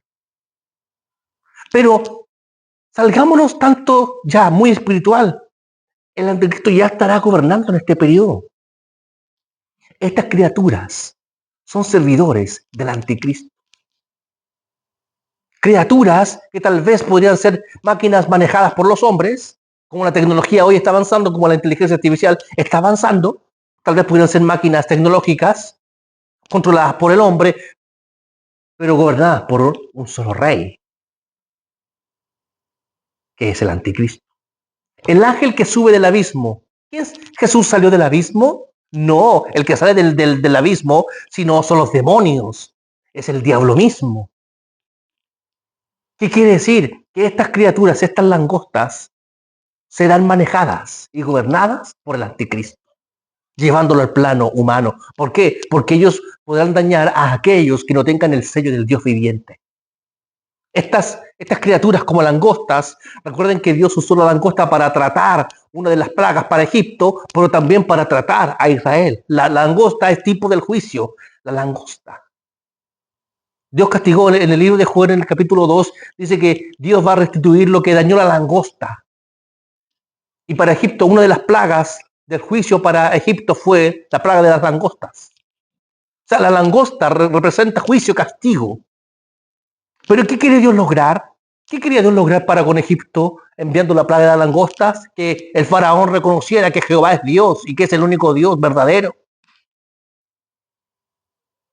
Pero salgámonos tanto ya muy espiritual. El anticristo ya estará gobernando en este periodo. Estas criaturas son servidores del anticristo. Criaturas que tal vez podrían ser máquinas manejadas por los hombres, como la tecnología hoy está avanzando, como la inteligencia artificial está avanzando. Tal vez pudieran ser máquinas tecnológicas controladas por el hombre, pero gobernadas por un solo rey, que es el anticristo. El ángel que sube del abismo. ¿Quién es? ¿Jesús salió del abismo? No, el que sale del abismo, sino son los demonios. Es el diablo mismo. ¿Qué quiere decir? Que estas criaturas, estas langostas, serán manejadas y gobernadas por el anticristo, llevándolo al plano humano. ¿Por qué? Porque ellos podrán dañar a aquellos que no tengan el sello del Dios viviente. Estas criaturas como langostas, recuerden que Dios usó la langosta para tratar una de las plagas para Egipto, pero también para tratar a Israel. La langosta es tipo del juicio, la langosta. Dios castigó en el libro de Joel, en el capítulo 2, dice que Dios va a restituir lo que dañó la langosta. Y para Egipto, una de las plagas del juicio para Egipto fue la plaga de las langostas. O sea, la langosta representa juicio, castigo. Pero ¿qué quiere Dios lograr? ¿Qué quería Dios lograr para con Egipto enviando la plaga de las langostas? Que el faraón reconociera que Jehová es Dios y que es el único Dios verdadero.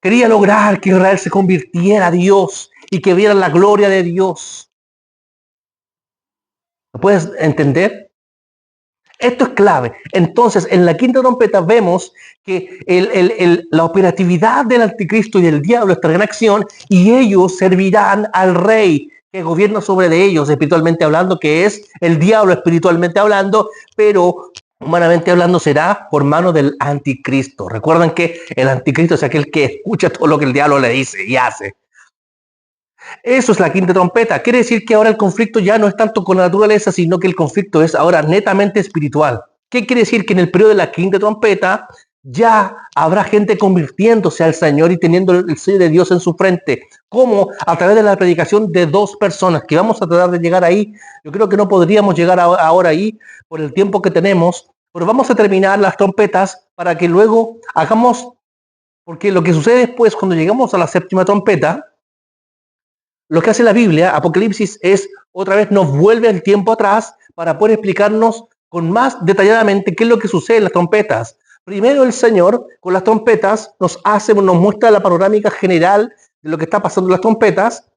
Quería lograr que Israel se convirtiera a Dios y que viera la gloria de Dios. ¿Lo puedes entender? Esto es clave. Entonces, en la quinta trompeta vemos que la operatividad del anticristo y del diablo estará en acción y ellos servirán al rey que gobierna sobre de ellos, espiritualmente hablando, que es el diablo espiritualmente hablando, pero humanamente hablando será por mano del anticristo. Recuerden que el anticristo es aquel que escucha todo lo que el diablo le dice y hace. Eso es la quinta trompeta. Quiere decir que ahora el conflicto ya no es tanto con la naturaleza, sino que el conflicto es ahora netamente espiritual. ¿Qué quiere decir? Que en el periodo de la quinta trompeta ya habrá gente convirtiéndose al Señor y teniendo el sello de Dios en su frente. ¿Cómo? A través de la predicación de dos personas, que vamos a tratar de llegar ahí. Yo creo que no podríamos llegar ahora ahí por el tiempo que tenemos, pero vamos a terminar las trompetas para que luego hagamos, porque lo que sucede después, cuando llegamos a la séptima trompeta, lo que hace la Biblia, Apocalipsis, es otra vez nos vuelve el tiempo atrás para poder explicarnos con más detalladamente qué es lo que sucede en las trompetas. Primero el Señor con las trompetas nos muestra la panorámica general de lo que está pasando en las trompetas,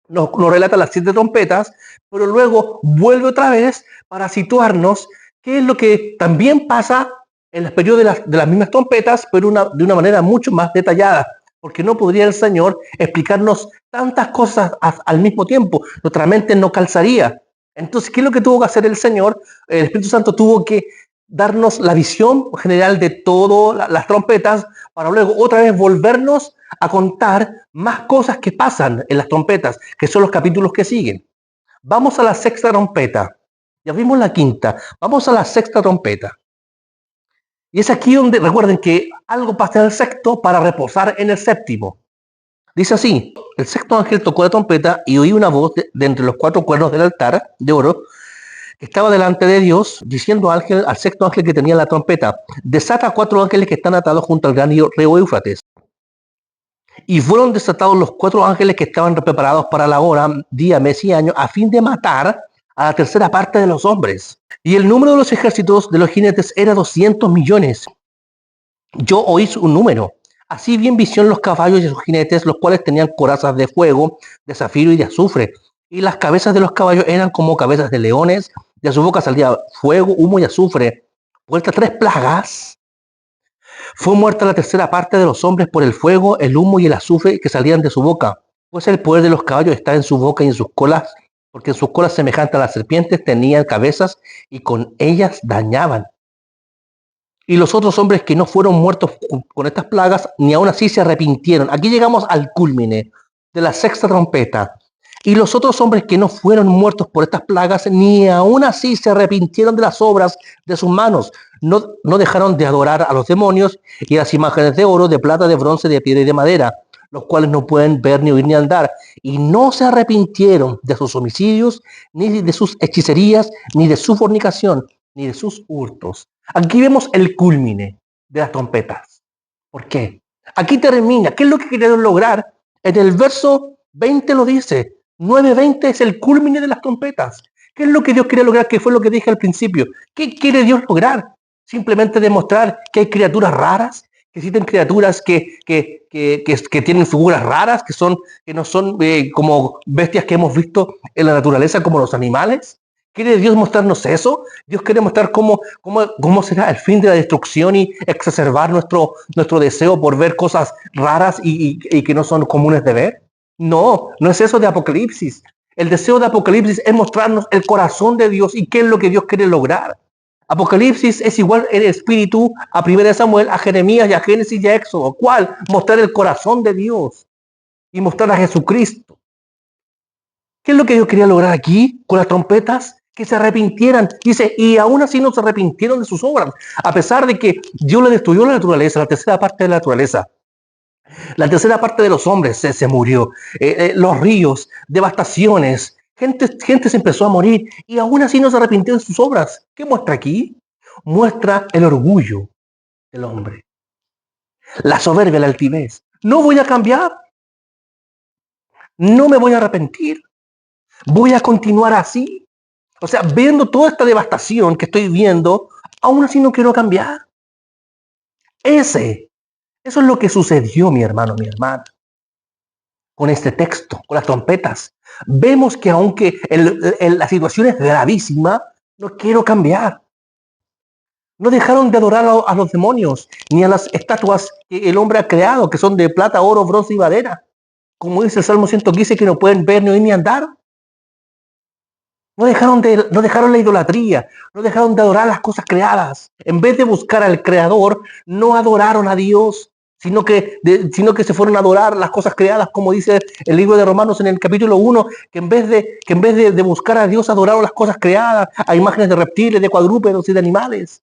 nos relata las 7 trompetas, pero luego vuelve otra vez para situarnos qué es lo que también pasa en el periodo de las mismas trompetas, pero de una manera mucho más detallada. Porque no podría el Señor explicarnos tantas cosas al mismo tiempo. Nuestra mente no calzaría. Entonces, ¿qué es lo que tuvo que hacer el Señor? El Espíritu Santo tuvo que darnos la visión general de todas las trompetas para luego otra vez volvernos a contar más cosas que pasan en las trompetas, que son los capítulos que siguen. Vamos a la sexta trompeta. Ya vimos la quinta. Vamos a la sexta trompeta. Y es aquí donde recuerden que algo pasa en el sexto para reposar en el séptimo. Dice así: el sexto ángel tocó la trompeta y oí una voz de entre los 4 cuernos del altar de oro estaba delante de Dios, diciendo al sexto ángel que tenía la trompeta: desata a 4 ángeles que están atados junto al gran río Éufrates. Y fueron desatados los 4 ángeles que estaban preparados para la hora, día, mes y año, a fin de matar a la tercera parte de los hombres. Y el número de los ejércitos de los jinetes era 200 millones. Yo oí un número. Así vi en visión los caballos y sus jinetes, los cuales tenían corazas de fuego, de zafiro y de azufre. Y las cabezas de los caballos eran como cabezas de leones. De su boca salía fuego, humo y azufre. Por estas 3 plagas fue muerta la tercera parte de los hombres por el fuego, el humo y el azufre que salían de su boca. Pues el poder de los caballos está en su boca y en sus colas, porque en sus colas semejantes a las serpientes tenían cabezas y con ellas dañaban. Y los otros hombres que no fueron muertos con estas plagas, ni aún así se arrepintieron. Aquí llegamos al culmine de la sexta trompeta. Y los otros hombres que no fueron muertos por estas plagas, ni aún así se arrepintieron de las obras de sus manos. No dejaron de adorar a los demonios y a las imágenes de oro, de plata, de bronce, de piedra y de madera, los cuales no pueden ver, ni oír, ni andar. Y no se arrepintieron de sus homicidios, ni de sus hechicerías, ni de su fornicación, ni de sus hurtos. Aquí vemos el culmine de las trompetas. ¿Por qué? Aquí termina. ¿Qué es lo que querían lograr? En el verso 20 lo dice. 9:20 es el culmine de las trompetas. ¿Qué es lo que Dios quiere lograr? ¿Qué fue lo que dije al principio? ¿Qué quiere Dios lograr? Simplemente demostrar que hay criaturas raras, que existen criaturas que tienen figuras raras, que no son como bestias que hemos visto en la naturaleza, como los animales. ¿Quiere Dios mostrarnos eso? Dios quiere mostrar cómo será el fin de la destrucción y exacerbar nuestro deseo por ver cosas raras y que no son comunes de ver. No es eso de Apocalipsis. El deseo de Apocalipsis es mostrarnos el corazón de Dios y qué es lo que Dios quiere lograr. Apocalipsis es igual en espíritu a 1 Samuel, a Jeremías y a Génesis y a Éxodo. ¿Cuál? Mostrar el corazón de Dios y mostrar a Jesucristo. ¿Qué es lo que Dios quería lograr aquí con las trompetas? Que se arrepintieran. Dice, y aún así no se arrepintieron de sus obras. A pesar de que Dios le destruyó la naturaleza, la tercera parte de la naturaleza. La tercera parte de los hombres se murió. Los ríos, devastaciones. Gente se empezó a morir y aún así no se arrepintió de sus obras. ¿Qué muestra aquí? Muestra el orgullo del hombre. La soberbia, la altivez. No voy a cambiar. No me voy a arrepentir. Voy a continuar así. O sea, viendo toda esta devastación que estoy viendo, aún así no quiero cambiar. Eso es lo que sucedió, mi hermano, mi hermana, con este texto, con las trompetas. Vemos que aunque la situación es gravísima, no quiero cambiar. No dejaron de adorar a los demonios, ni a las estatuas que el hombre ha creado, que son de plata, oro, bronce y madera. Como dice el Salmo 115, que no pueden ver, ni oír, ni andar. No dejaron la idolatría, no dejaron de adorar las cosas creadas. En vez de buscar al Creador, no adoraron a Dios, sino que se fueron a adorar las cosas creadas, como dice el libro de Romanos en el capítulo 1, que en vez de buscar a Dios, adoraron las cosas creadas, a imágenes de reptiles, de cuadrúpedos y de animales.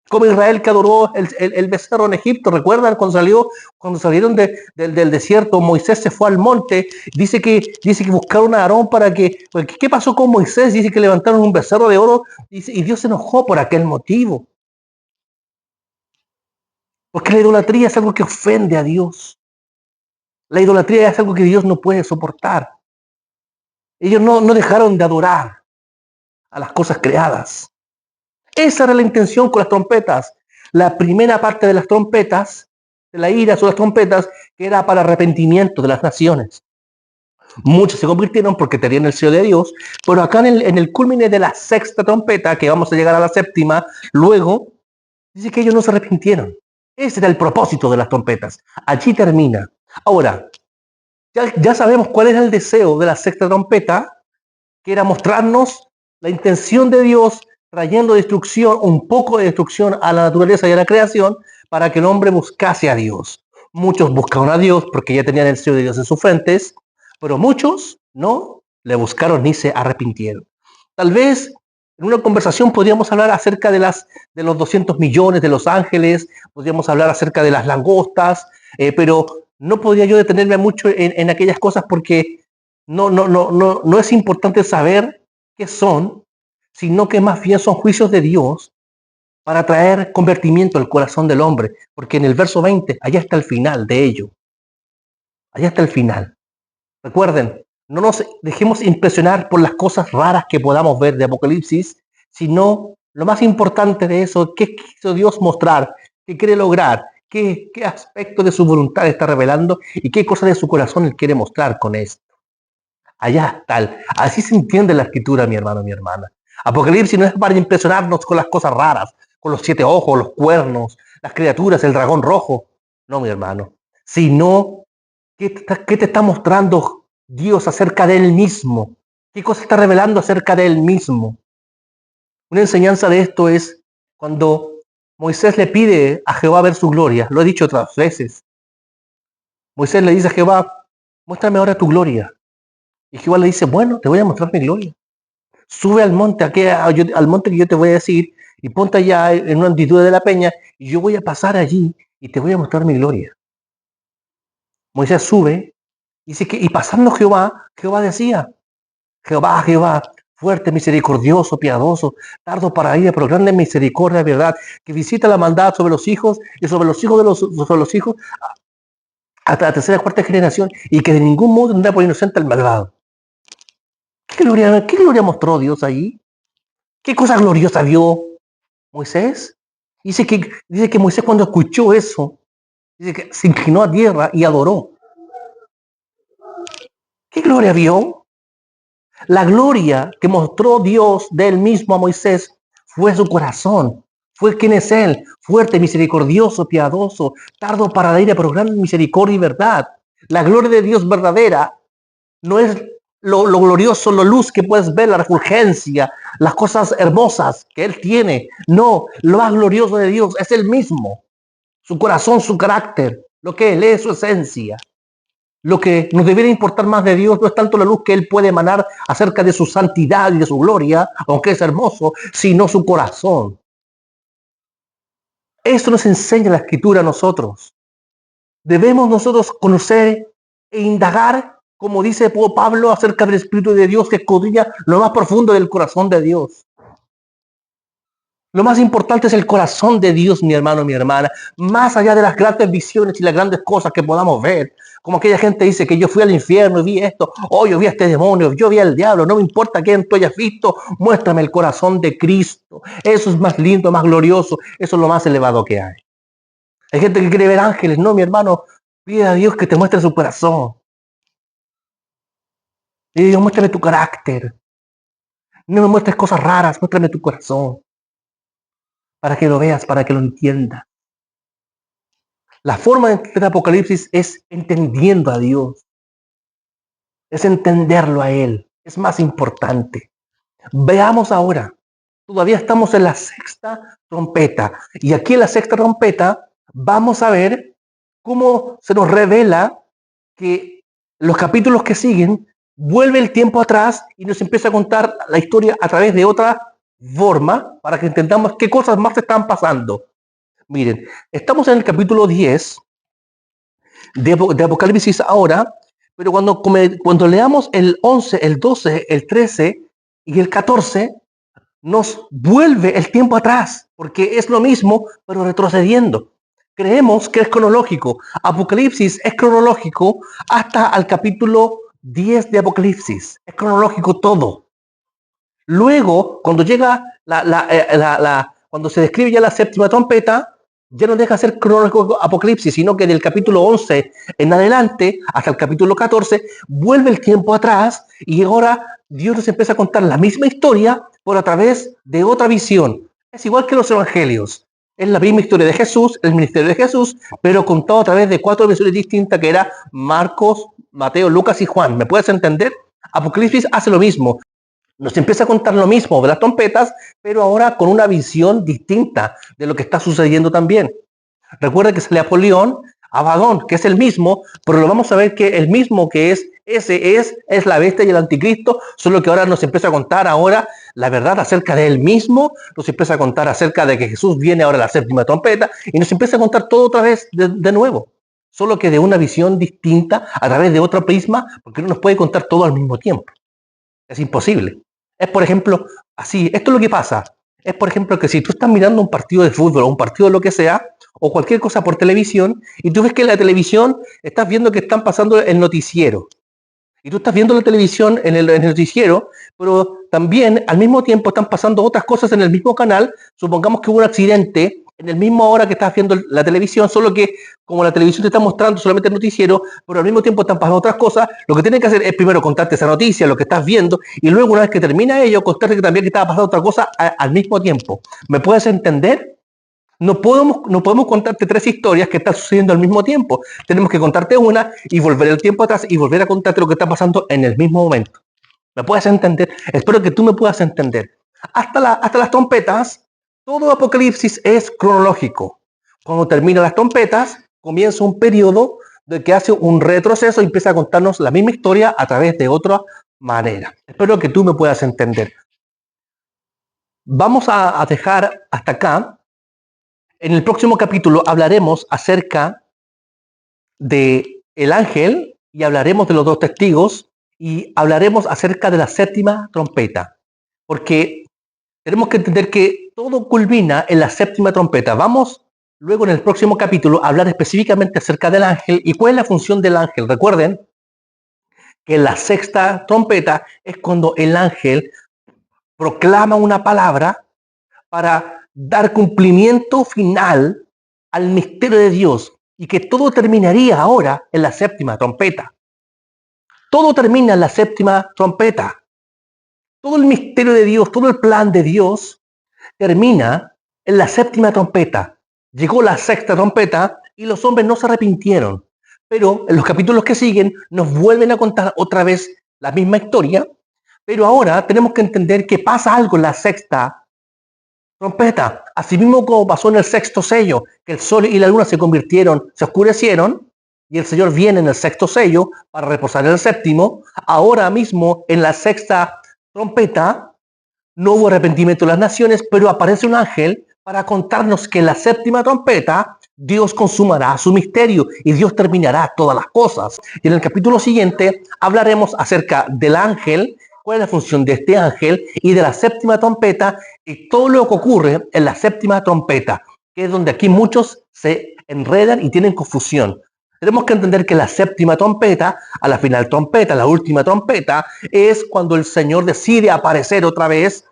Como Israel que adoró el becerro en Egipto. ¿Recuerdan cuando salieron del desierto? Moisés se fue al monte. Dice que buscaron a Aarón para que... ¿Qué pasó con Moisés? Dice que levantaron un becerro de oro y Dios se enojó por aquel motivo. Porque la idolatría es algo que ofende a Dios. La idolatría es algo que Dios no puede soportar. Ellos no dejaron de adorar a las cosas creadas. Esa era la intención con las trompetas. La primera parte de las trompetas, de la ira sobre las trompetas, que era para arrepentimiento de las naciones. Muchos se convirtieron porque tenían el sello de Dios, pero acá en el culmine de la sexta trompeta, que vamos a llegar a la séptima, luego, dice que ellos no se arrepintieron. Ese era el propósito de las trompetas. Allí termina. Ahora, ya sabemos cuál era el deseo de la sexta trompeta, que era mostrarnos la intención de Dios trayendo destrucción, un poco de destrucción a la naturaleza y a la creación, para que el hombre buscase a Dios. Muchos buscaron a Dios porque ya tenían el sello de Dios en sus frentes, pero muchos no le buscaron ni se arrepintieron. Tal vez en una conversación podríamos hablar acerca de los 200 millones de los ángeles, podríamos hablar acerca de las langostas, pero no podría yo detenerme mucho en aquellas cosas porque no es importante saber qué son, sino que más bien son juicios de Dios para traer convertimiento al corazón del hombre, porque en el verso 20, allá está el final de ello, allá está el final. Recuerden, no nos dejemos impresionar por las cosas raras que podamos ver de Apocalipsis, sino lo más importante de eso, qué quiso Dios mostrar, qué quiere lograr, qué aspecto de su voluntad está revelando y qué cosa de su corazón Él quiere mostrar con esto. Allá está. Así se entiende la escritura, mi hermano, mi hermana. Apocalipsis no es para impresionarnos con las cosas raras, con los 7 ojos, los cuernos, las criaturas, el dragón rojo. No, mi hermano. Sino, ¿qué te está mostrando Dios acerca de Él mismo? ¿Qué cosa está revelando acerca de Él mismo? Una enseñanza de esto es cuando Moisés le pide a Jehová ver su gloria. Lo he dicho otras veces. Moisés le dice a Jehová, muéstrame ahora tu gloria. Y Jehová le dice, bueno, te voy a mostrar mi gloria. Sube al monte, al monte que yo te voy a decir, y ponte allá en una altitud de la peña, y yo voy a pasar allí y te voy a mostrar mi gloria. Moisés sube, dice que, y pasando Jehová decía, Jehová, fuerte, misericordioso, piadoso, tardo para ira, pero grande misericordia, verdad, que visita la maldad sobre los hijos y sobre los hijos sobre los hijos hasta la tercera y cuarta generación, y que de ningún modo tendrá por inocente el malvado. ¿Qué gloria mostró Dios ahí? ¿Qué cosa gloriosa vio Moisés? Dice que Moisés cuando escuchó eso, dice que se inclinó a tierra y adoró. ¿Qué gloria vio? La gloria que mostró Dios de Él mismo a Moisés fue su corazón. Fue quien es Él, fuerte, misericordioso, piadoso, tardo para la ira, pero gran misericordia y verdad. La gloria de Dios verdadera no es lo glorioso, la luz que puedes ver, la refulgencia, las cosas hermosas que Él tiene. No, lo más glorioso de Dios es Él mismo. Su corazón, su carácter, lo que Él es, su esencia. Lo que nos debería importar más de Dios no es tanto la luz que Él puede emanar acerca de su santidad y de su gloria, aunque es hermoso, sino su corazón. Eso nos enseña la Escritura a nosotros. Debemos nosotros conocer e indagar, como dice Pablo, acerca del Espíritu de Dios que escudriña lo más profundo del corazón de Dios. Lo más importante es el corazón de Dios, mi hermano, mi hermana, más allá de las grandes visiones y las grandes cosas que podamos ver. Como aquella gente dice que yo fui al infierno y vi esto, yo vi a este demonio, yo vi al diablo, no me importa quién tú hayas visto, muéstrame el corazón de Cristo. Eso es más lindo, más glorioso, eso es lo más elevado que hay. Hay gente que quiere ver ángeles, no, mi hermano, pide a Dios que te muestre su corazón. Y Dios, muéstrame tu carácter. No me muestres cosas raras, muéstrame tu corazón. Para que lo veas, para que lo entiendas. La forma de entender Apocalipsis es entendiendo a Dios. Es entenderlo a Él. Es más importante. Veamos ahora. Todavía estamos en la sexta trompeta. Y aquí en la sexta trompeta vamos a ver cómo se nos revela que los capítulos que siguen vuelve el tiempo atrás y nos empieza a contar la historia a través de otra forma para que entendamos qué cosas más están pasando. Miren, estamos en el capítulo 10 de Apocalipsis ahora, pero cuando leamos el 11, el 12, el 13 y el 14, nos vuelve el tiempo atrás, porque es lo mismo, pero retrocediendo. Creemos que es cronológico. Apocalipsis es cronológico hasta el capítulo 10 de Apocalipsis. Es cronológico todo. Luego, cuando llega cuando se describe ya la séptima trompeta, ya no deja de ser cronológico Apocalipsis, sino que del capítulo 11 en adelante, hasta el capítulo 14, vuelve el tiempo atrás y ahora Dios nos empieza a contar la misma historia, por a través de otra visión. Es igual que los evangelios. Es la misma historia de Jesús, el ministerio de Jesús, pero contado a través de 4 visiones distintas que eran Marcos, Mateo, Lucas y Juan. ¿Me puedes entender? Apocalipsis hace lo mismo. Nos empieza a contar lo mismo de las trompetas, pero ahora con una visión distinta de lo que está sucediendo también. Recuerda que se le Apolión, Abadón, que es el mismo, pero lo vamos a ver que el mismo que es la bestia y el anticristo, solo que ahora nos empieza a contar ahora la verdad acerca de él mismo, nos empieza a contar acerca de que Jesús viene ahora a la séptima trompeta, y nos empieza a contar todo otra vez de nuevo, solo que de una visión distinta, a través de otro prisma, porque no nos puede contar todo al mismo tiempo. Es imposible. Es, por ejemplo, así, esto es lo que pasa. Es, por ejemplo, que si tú estás mirando un partido de fútbol o un partido de lo que sea, o cualquier cosa por televisión, y tú ves que en la televisión estás viendo que están pasando el noticiero. Y tú estás viendo la televisión en el noticiero, pero también al mismo tiempo están pasando otras cosas en el mismo canal. Supongamos que hubo un accidente en el mismo hora que estás viendo la televisión, solo que como la televisión te está mostrando solamente el noticiero, pero al mismo tiempo están pasando otras cosas, lo que tienes que hacer es primero contarte esa noticia, lo que estás viendo, y luego una vez que termina ello, contarte que también que estaba pasando otra cosa al mismo tiempo. ¿Me puedes entender? No podemos contarte tres historias que están sucediendo al mismo tiempo. Tenemos que contarte una y volver el tiempo atrás y volver a contarte lo que está pasando en el mismo momento. ¿Me puedes entender? Espero que tú me puedas entender. Hasta las trompetas, todo Apocalipsis es cronológico. Cuando terminan las trompetas, comienza un periodo de que hace un retroceso y empieza a contarnos la misma historia a través de otra manera. Espero que tú me puedas entender. Vamos a dejar hasta acá. En el próximo capítulo hablaremos acerca de el ángel y hablaremos de los dos testigos y hablaremos acerca de la séptima trompeta, porque tenemos que entender que todo culmina en la séptima trompeta. Vamos luego en el próximo capítulo a hablar específicamente acerca del ángel y cuál es la función del ángel. Recuerden que la sexta trompeta es cuando el ángel proclama una palabra para dar cumplimiento final al misterio de Dios y que todo terminaría ahora en la séptima trompeta. Todo termina en la séptima trompeta. Todo el misterio de Dios, todo el plan de Dios termina en la séptima trompeta. Llegó la sexta trompeta y los hombres no se arrepintieron. Pero en los capítulos que siguen nos vuelven a contar otra vez la misma historia. Pero ahora tenemos que entender que pasa algo en la sexta trompeta. Asimismo como pasó en el sexto sello, que el sol y la luna se oscurecieron, y el Señor viene en el sexto sello para reposar en el séptimo. Ahora mismo en la sexta trompeta no hubo arrepentimiento de las naciones, pero aparece un ángel para contarnos que en la séptima trompeta Dios consumará su misterio y Dios terminará todas las cosas. Y en el capítulo siguiente hablaremos acerca del ángel, cuál es la función de este ángel y de la séptima trompeta y todo lo que ocurre en la séptima trompeta, que es donde aquí muchos se enredan y tienen confusión. Tenemos que entender que la séptima trompeta, a la final trompeta, la última trompeta, es cuando el Señor decide aparecer otra vez.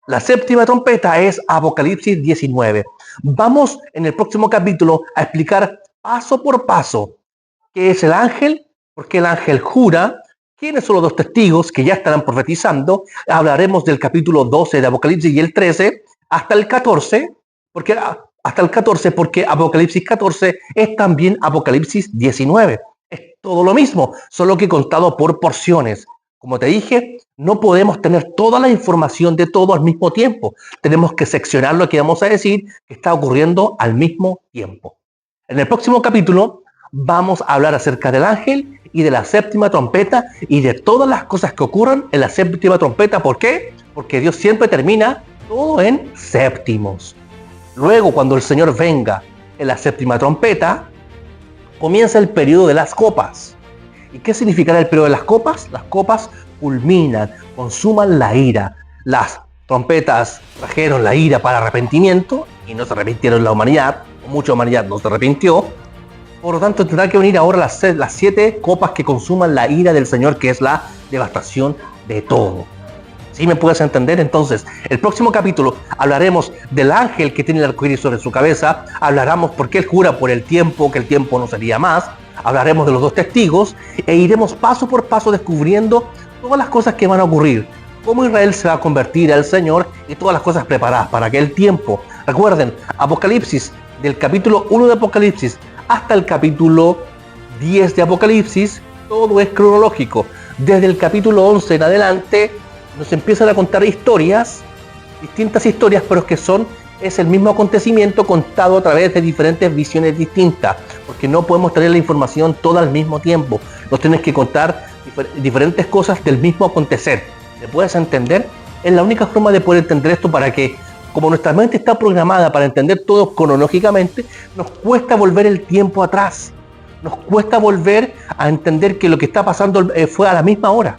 La séptima trompeta es Apocalipsis 19. Vamos en el próximo capítulo a explicar paso por paso qué es el ángel, por qué el ángel jura, quiénes son los dos testigos que ya estarán profetizando. Hablaremos del capítulo 12 de Apocalipsis y el 13 hasta el 14, porque Apocalipsis 14 es también Apocalipsis 19. Es todo lo mismo, solo que contado por porciones. Como te dije, no podemos tener toda la información de todo al mismo tiempo. Tenemos que seccionar lo que vamos a decir que está ocurriendo al mismo tiempo. En el próximo capítulo vamos a hablar acerca del ángel y de la séptima trompeta y de todas las cosas que ocurran en la séptima trompeta. ¿Por qué? Porque Dios siempre termina todo en séptimos. Luego, cuando el Señor venga en la séptima trompeta, comienza el periodo de las copas. ¿Y qué significará el periodo de las copas? Las copas culminan, consuman la ira. Las trompetas trajeron la ira para arrepentimiento y no se arrepintieron la humanidad, o mucha humanidad no se arrepintió. Por lo tanto, tendrá que venir ahora las 7 copas que consuman la ira del Señor, que es la devastación de todo. ¿Sí me puedes entender? Entonces, el próximo capítulo hablaremos del ángel que tiene el arcoíris sobre su cabeza, hablaremos por qué él jura por el tiempo, que el tiempo no sería más, hablaremos de los dos testigos e iremos paso por paso descubriendo todas las cosas que van a ocurrir, cómo Israel se va a convertir al Señor y todas las cosas preparadas para aquel tiempo. Recuerden, Apocalipsis, del capítulo 1 de Apocalipsis hasta el capítulo 10 de Apocalipsis, todo es cronológico. Desde el capítulo 11 en adelante nos empiezan a contar historias, distintas historias, pero es el mismo acontecimiento contado a través de diferentes visiones distintas, porque no podemos tener la información toda al mismo tiempo. Nos tienes que contar diferentes cosas del mismo acontecer. ¿Me puedes entender? Es la única forma de poder entender esto, para que, como nuestra mente está programada para entender todo cronológicamente, nos cuesta volver el tiempo atrás. Nos cuesta volver a entender que lo que está pasando fue a la misma hora.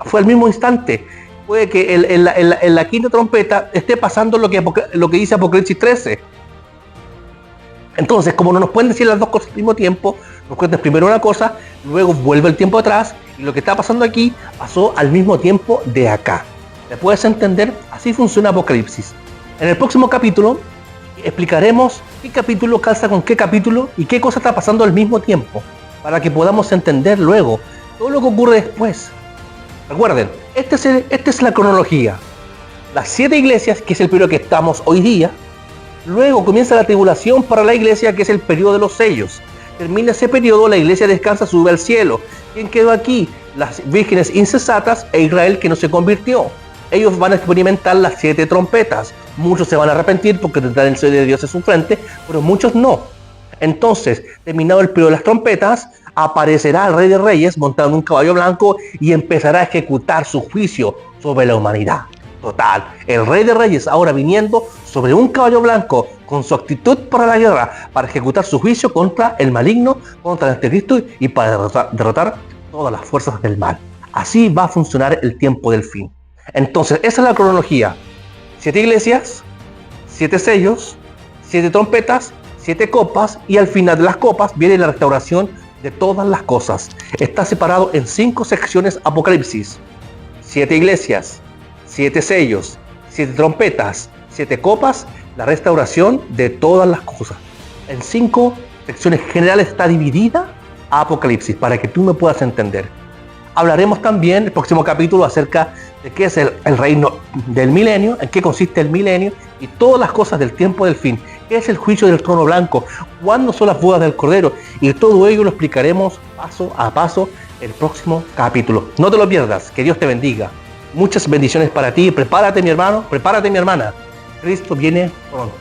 Fue al mismo instante. puede que en la quinta trompeta esté pasando lo que dice Apocalipsis 13. Entonces, como no nos pueden decir las dos cosas al mismo tiempo, nos cuentan primero una cosa, luego vuelve el tiempo atrás, y lo que está pasando aquí pasó al mismo tiempo de acá. ¿Me puedes entender? Así funciona Apocalipsis. En el próximo capítulo explicaremos qué capítulo calza con qué capítulo y qué cosa está pasando al mismo tiempo, para que podamos entender luego todo lo que ocurre después. Recuerden, esta es la cronología. Las 7 iglesias, que es el periodo que estamos hoy día. Luego comienza la tribulación para la iglesia, que es el periodo de los sellos. Termina ese periodo, la iglesia descansa, sube al cielo. ¿Quién quedó aquí? Las vírgenes insensatas e Israel, que no se convirtió. Ellos van a experimentar las 7 trompetas. Muchos se van a arrepentir porque tendrán el sello de Dios en su frente, pero muchos no. Entonces, terminado el periodo de las trompetas, aparecerá el Rey de Reyes montado en un caballo blanco y empezará a ejecutar su juicio sobre la humanidad. Total, el Rey de Reyes ahora viniendo sobre un caballo blanco con su actitud para la guerra, para ejecutar su juicio contra el maligno, contra el anticristo y para derrotar todas las fuerzas del mal. Así va a funcionar el tiempo del fin. Entonces, esa es la cronología. 7 iglesias, 7 sellos, 7 trompetas, 7 copas, y al final de las copas viene la restauración de todas las cosas. Está separado en 5 secciones Apocalipsis. 7 iglesias, 7 sellos, 7 trompetas, 7 copas, la restauración de todas las cosas. En 5 secciones generales está dividida Apocalipsis, para que tú me puedas entender. Hablaremos también en el próximo capítulo acerca de qué es el reino del milenio, en qué consiste el milenio y todas las cosas del tiempo del fin. ¿Qué es el juicio del trono blanco? ¿Cuándo son las bodas del Cordero? Y todo ello lo explicaremos paso a paso en el próximo capítulo. No te lo pierdas. Que Dios te bendiga. Muchas bendiciones para ti. Prepárate, mi hermano. Prepárate, mi hermana. Cristo viene pronto.